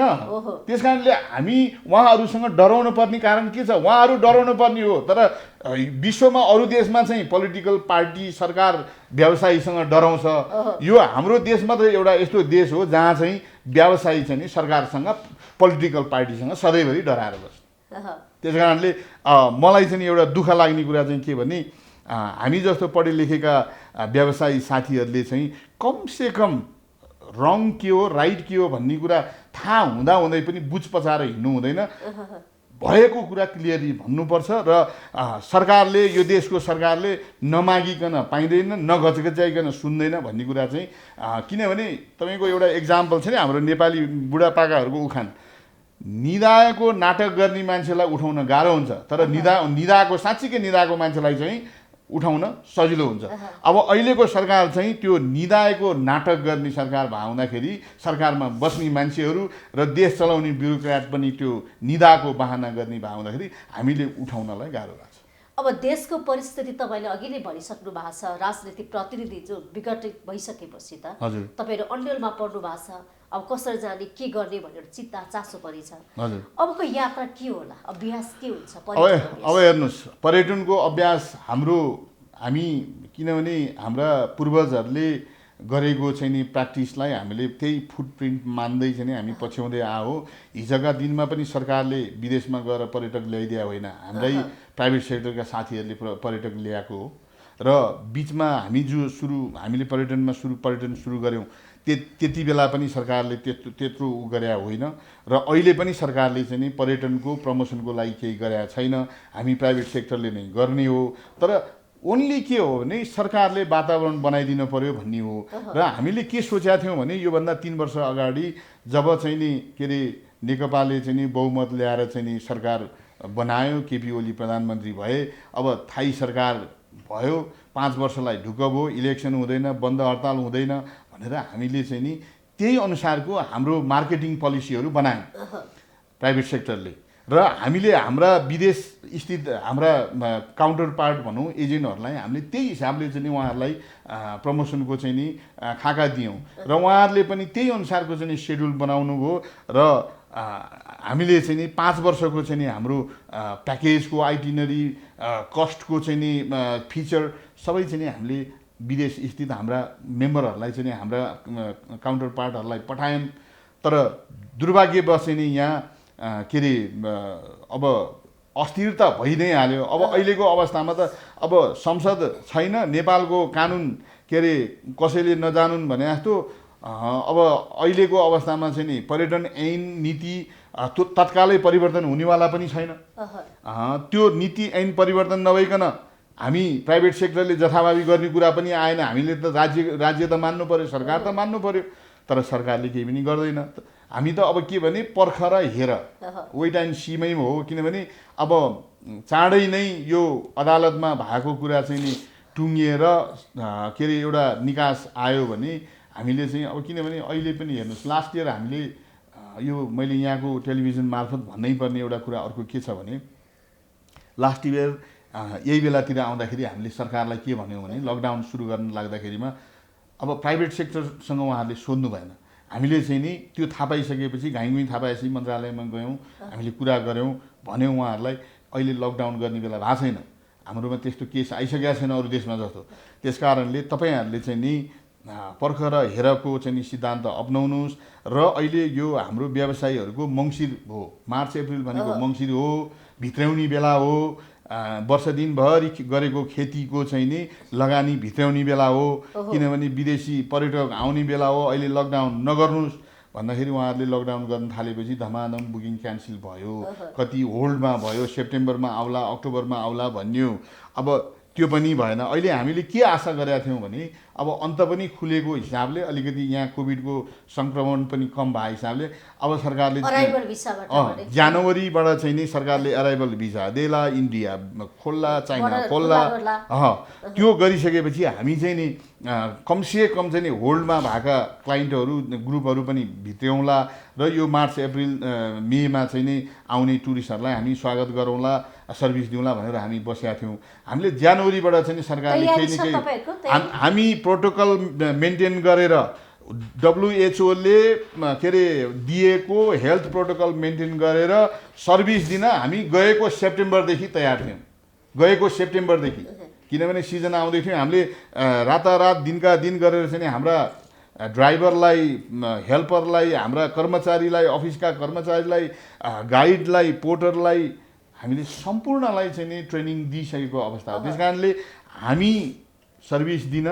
त्यस कारणले हामी उहाँहरूसँग डराउनु पर्ने कारण के छ? उहाँहरू डराउनु पर्ने हो। तर विश्वमा अरू देशमा चाहिँ पोलिटिकल पार्टी सरकार व्यवसायीसँग डराउँछ। यो हाम्रो देश मात्र एउटा यस्तो देश हो जहाँ चाहिँ व्यवसायी चाहिँ नि सरकारसँग, पोलिटिकल पार्टीसँग सधैँभरि डराएर बस्छ। त्यस कारणले मलाई चाहिँ एउटा दुःख लाग्ने कुरा चाहिँ के भने हामी जस्तो पढे लेखेका व्यवसायी साथीहरूले चाहिँ कमसेकम रङ के हो, राइट के हो भन्ने कुरा थाहा हुँदै पनि बुझ पचाएर हिँड्नु हुँदैन। भएको कुरा क्लियरली भन्नुपर्छ र सरकारले, यो देशको सरकारले नमागिकन पाइँदैन, नघचघच्याइकन सुन्दैन भन्ने कुरा चाहिँ किनभने तपाईँको एउटा इक्जाम्पल छ नि, हाम्रो नेपाली बुढापाकाहरूको उखान, निदाएको नाटक गर्ने मान्छेलाई उठाउन गाह्रो हुन्छ, तर निदाएको साँच्चीकै निदाएको मान्छेलाई चाहिँ उठाउन सजिलो हुन्छ। अब अहिलेको सरकार चाहिँ त्यो निदाएको नाटक गर्ने सरकार हुँदाखेरि सरकारमा बस्ने मान्छेहरू र देश चलाउने ब्युरोक्रेट पनि त्यो निदाको बहाना गर्ने हुँदाखेरि हामीले उठाउनलाई गाह्रो लाग्छ। अब देशको परिस्थिति तपाईँले अघि नै भनिसक्नु भएको छ, राजनीतिक प्रतिनिधि जो विघटित भइसकेपछि त तपाईँहरू अन्यलमा पर्नु भएको छ। अब कसरी जाने, के गर्ने भनेर चिन्ता चासो परि छ। अबको यात्रा के होला, अभ्यास के हुन्छ? अब हेर्नुहोस्, पर्यटनको अभ्यास हामी किनभने हाम्रा पूर्वजहरूले गरेको चाहिँ नि प्र्याक्टिसलाई हामीले त्यही फुटप्रिन्ट मान्दै चाहिँ हामी पछ्याउँदै आयो। हिजोका दिनमा पनि सरकारले विदेशमा गएर पर्यटक ल्याइदिया होइन, हाम्रै प्राइभेट सेक्टरका साथीहरूले पर्यटक ल्याएको हो। र बिचमा हामीले पर्यटन सुरु गऱ्यौँ त्यति बेला पनि सरकारले त्यत्रो गरे होइन र अहिले पनि सरकारले चाहिँ नि पर्यटनको प्रमोसनको लागि केही गरेका छैन। हामी प्राइभेट सेक्टरले नै गर्ने हो, तर ओन्ली के हो भने सरकारले वातावरण बनाइदिनु पर्यो भन्ने हो। र हामीले के सोचेका थियौँ भने योभन्दा 3 वर्ष अगाडि जब चाहिँ नि के अरे नेकपाले चाहिँ नि बहुमत ल्याएर चाहिँ नि सरकार बनायो, केपी ओली प्रधानमन्त्री भए, अब थाई सरकार भयो, 5 वर्षलाई ढुक्क भयो, इलेक्सन हुँदैन, बन्द हडताल हुँदैन भनेर हामीले चाहिँ नि त्यही अनुसारको हाम्रो मार्केटिङ पोलिसीहरू बनायौँ प्राइभेट सेक्टरले। र हामीले हाम्रा विदेश स्थित हाम्रा काउन्टर पार्ट भनौँ एजेन्टहरूलाई हामीले त्यही हिसाबले चाहिँ नि उहाँहरूलाई प्रमोसनको चाहिँ नि खाका दियौँ र उहाँहरूले पनि त्यही अनुसारको चाहिँ नि सेड्युल बनाउनु भयो र हामीले चाहिँ नि 5 वर्षको चाहिँ नि हाम्रो प्याकेजको आइटिनरी कस्टको चाहिँ नि फिचर सबै चाहिँ नि हामीले विदेश स्थित हाम्रा मेम्बरहरूलाई चाहिँ नि हाम्रा काउन्टर पार्टहरूलाई पठायौँ। तर दुर्भाग्यवश चाहिँ नि यहाँ के अरे अब अस्थिरता भइ नै हाल्यो। अब अहिलेको अवस्थामा त अब संसद छैन, नेपालको कानुन के अरे कसैले नजानुन् भने जस्तो अब अहिलेको अवस्थामा चाहिँ नि पर्यटन ऐन नीति तत्कालै परिवर्तन हुनेवाला पनि छैन। त्यो नीति ऐन परिवर्तन नभइकन हामी प्राइभेट सेक्टरले जथाभावी गर्ने कुरा पनि आएन। हामीले त राज्य त मान्नु पर्यो, सरकार त मान्नु पर्यो, तर सरकारले केही पनि गर्दैन। हामी त अब के भने पर्ख र हेर वेट एन्ड सीमै हो। किनभने अब चाँडै नै यो अदालतमा भएको कुरा चाहिँ नि टुङ्गिएर के अरे एउटा निकास आयो भने हामीले चाहिँ अब किनभने अहिले पनि हेर्नुहोस् लास्ट इयर हामीले यो मैले यहाँको टेलिभिजन मार्फत भन्नै पर्ने एउटा कुरा अर्को के छ भने लास्ट इयर यही बेलातिर आउँदाखेरि हामीले सरकारलाई के भन्यौँ भने लकडाउन सुरु गर्न लाग्दाखेरिमा अब प्राइभेट सेक्टरसँग उहाँहरूले सोध्नु भएन। हामीले चाहिँ नि त्यो थाहा पाइसकेपछि घाइङुई थाहा पाएपछि मन्त्रालयमा गयौँ, हामीले कुरा गऱ्यौँ, भन्यौँ उहाँहरूलाई अहिले लकडाउन गर्ने बेला भएको छैन, हाम्रोमा त्यस्तो केस आइसकेको छैन अरू देशमा जस्तो। त्यस कारणले तपाईँहरूले चाहिँ नि पर्ख र हेरको चाहिँ नि सिद्धान्त अपनाउनुहोस्। र अहिले यो हाम्रो व्यवसायीहरूको मङ्सिर हो, मार्च अप्रिल भनेको मङ्सिर हो, भित्र्याउने बेला हो, वर्ष दिनभरि गरेको खेतीको चाहिँ नि लगानी भित्र्याउने बेला हो। किनभने विदेशी पर्यटक आउने बेला हो। अहिले लकडाउन नगर्नुहोस् भन्दाखेरि उहाँहरूले लकडाउन गर्न थालेपछि धमाधम बुकिङ क्यान्सल भयो, कति होल्डमा भयो, सेप्टेम्बरमा आउला अक्टोबरमा आउला भन्यो। अब त्यो पनि भएन। अहिले हामीले के आशा गरेका थियौँ भने अब अन्त पनि खुलेको हिसाबले अलिकति यहाँ कोभिडको सङ्क्रमण पनि कम भएको हिसाबले अब सरकारले जनवरीबाट चाहिँ नि सरकारले अराइभल भिसा देला, इन्डिया खोल्ला, चाइना खोल्ला, त्यो गरिसकेपछि हामी चाहिँ नि कमसे कम चाहिँ नि होल्डमा भएका क्लाइन्टहरू ग्रुपहरू पनि भित्र्याउँला र यो मार्च अप्रिल मेमा चाहिँ नि आउने टुरिस्टहरूलाई हामी स्वागत गरौँला, सर्भिस दिउँला भनेर हामी बसेका थियौँ। हामीले जनवरीबाट चाहिँ सरकारले केही न केही हामी प्रोटोकल मेन्टेन गरेर WHO ले के अरे दिएको हेल्थ प्रोटोकल मेन्टेन गरेर सर्भिस दिन हामी गएको सेप्टेम्बरदेखि तयार थियौँ। गएको सेप्टेम्बरदेखि किनभने सिजन आउँदै थियो। हामीले रातारात दिनका दिन गरेर चाहिँ हाम्रा ड्राइभरलाई, हेल्परलाई, हाम्रा कर्मचारीलाई, अफिसका कर्मचारीलाई, गाइडलाई, पोर्टरलाई हामीले सम्पूर्णलाई चाहिँ नि ट्रेनिङ दिइसकेको अवस्था हो। त्यस कारणले हामी सर्भिस दिन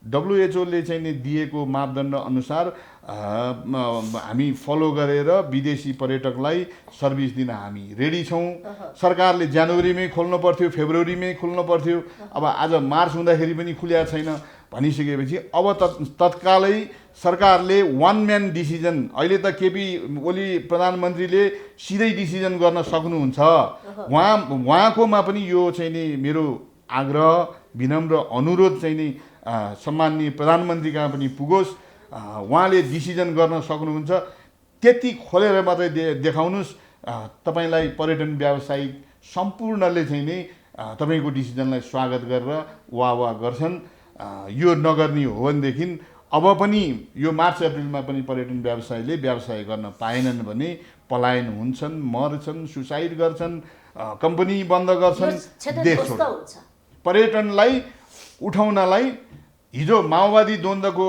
WHO ले चाहिँ नि दिएको मापदण्ड अनुसार हामी फलो गरेर विदेशी पर्यटकलाई सर्भिस दिन हामी रेडी छौँ। सरकारले जनवरीमै खोल्नु पर्थ्यो, फेब्रुअरीमै खोल्नु पर्थ्यो, अब आज मार्च हुँदाखेरि पनि खुल्या छैन भनिसकेपछि अब तत्कालै सरकारले वान म्यान डिसिजन, अहिले त केपी ओली प्रधानमन्त्रीले सिधै डिसिजन गर्न सक्नुहुन्छ। उहाँकोमा पनि यो चाहिँ नि मेरो आग्रह विनम्र अनुरोध चाहिँ नि सम्माननीय प्रधानमन्त्री कहाँ पनि पुगोस्। उहाँले डिसिजन गर्न सक्नुहुन्छ, त्यति खोलेर मात्रै देखाउनुहोस्। तपाईँलाई पर्यटन व्यवसायी सम्पूर्णले चाहिँ नि तपाईँको डिसिजनलाई स्वागत गरेर वाह गर्छन्। यो नगर्ने हो भनेदेखि अब पनि यो मार्च अप्रिलमा पनि पर्यटन व्यवसायीले व्यवसाय गर्न पाएनन् भने पलायन हुन्छन्, मर्छन्, सुसाइड गर्छन्, कम्पनी बन्द गर्छन्, देश छोड्छन्। पर्यटनलाई उठाउनलाई हिजो माओवादी द्वन्द्वको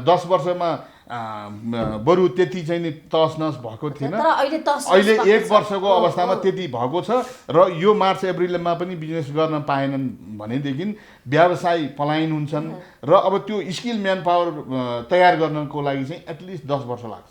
10 वर्षमा बरु त्यति चाहिँ नि तहस नहस भएको थिएन। तर अहिले अहिले 1 वर्षको अवस्थामा त्यति भएको छ र यो मार्च अप्रिलमा पनि बिजनेस गर्न पाएनन् भनेदेखि व्यवसाय पलायन हुन्छन् र अब त्यो स्किल म्यान पावर तयार गर्नको लागि चाहिँ एटलिस्ट 10 वर्ष लाग्छ।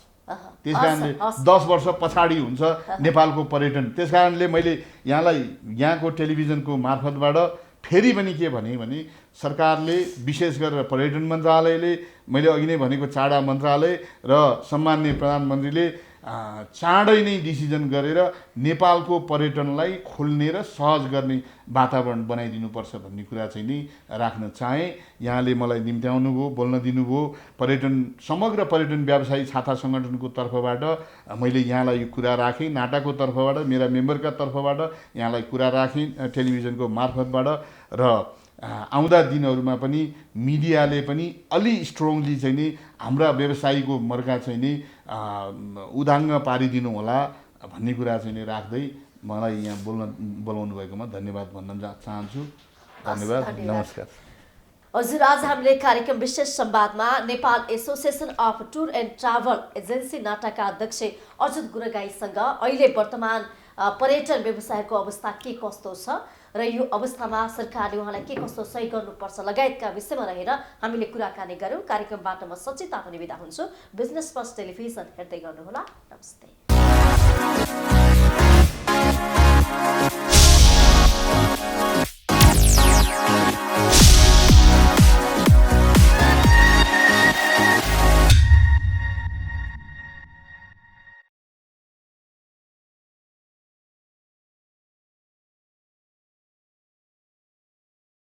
त्यस कारणले 10 वर्ष पछाडि हुन्छ नेपालको पर्यटन। त्यस कारणले मैले यहाँलाई यहाँको टेलिभिजनको मार्फतबाट फेरि पनि के भने सरकारले विशेष गरेर पर्यटन मन्त्रालयले, मैले अघि नै भनेको चाडा मन्त्रालय र सम्माननीय प्रधानमन्त्रीले चाँडै नै डिसिजन गरेर नेपालको पर्यटनलाई खोल्ने र सहज गर्ने वातावरण बनाइदिनुपर्छ भन्ने कुरा चाहिँ नि राख्न चाहेँ। यहाँले मलाई निम्त्याउनु भयो, बोल्न दिनुभयो। समग्र पर्यटन व्यवसायी छाता सङ्गठनको तर्फबाट मैले यहाँलाई यो कुरा राखेँ, नाटाको तर्फबाट, मेरा मेम्बरका तर्फबाट यहाँलाई कुरा राखेँ टेलिभिजनको मार्फतबाट। र आउँदा दिनहरूमा पनि मिडियाले पनि अलि स्ट्रङली चाहिँ नि हाम्रा व्यवसायीको मर्का चाहिँ नि उदाङ्ग पारिदिनु होला भन्ने कुरा चाहिँ नि राख्दै मलाई यहाँ बोलाउनु भएकोमा धन्यवाद भन्न चाहन्छु। धन्यवाद, नमस्कार। हजुर, आज हामीले कार्यक्रम विशेष संवादमा Nepal association of tour and travel agency नाटाका अध्यक्ष अजुत गुरगाईसँग अहिले वर्तमान पर्यटन व्यवसायको अवस्था के कस्तो छ र यो अवस्थामा सरकारले उहाँलाई के कस्तो सहयोग गर्नुपर्छ लगायतका विषयमा रहेर हामीले कुराकानी गर्यौँ। कार्यक्रमबाट म सचिता पनि बिदा हुन्छु। बिजनेस फर्स्ट टेलिभिजन हेर्दै गर्नुहोला। नमस्ते।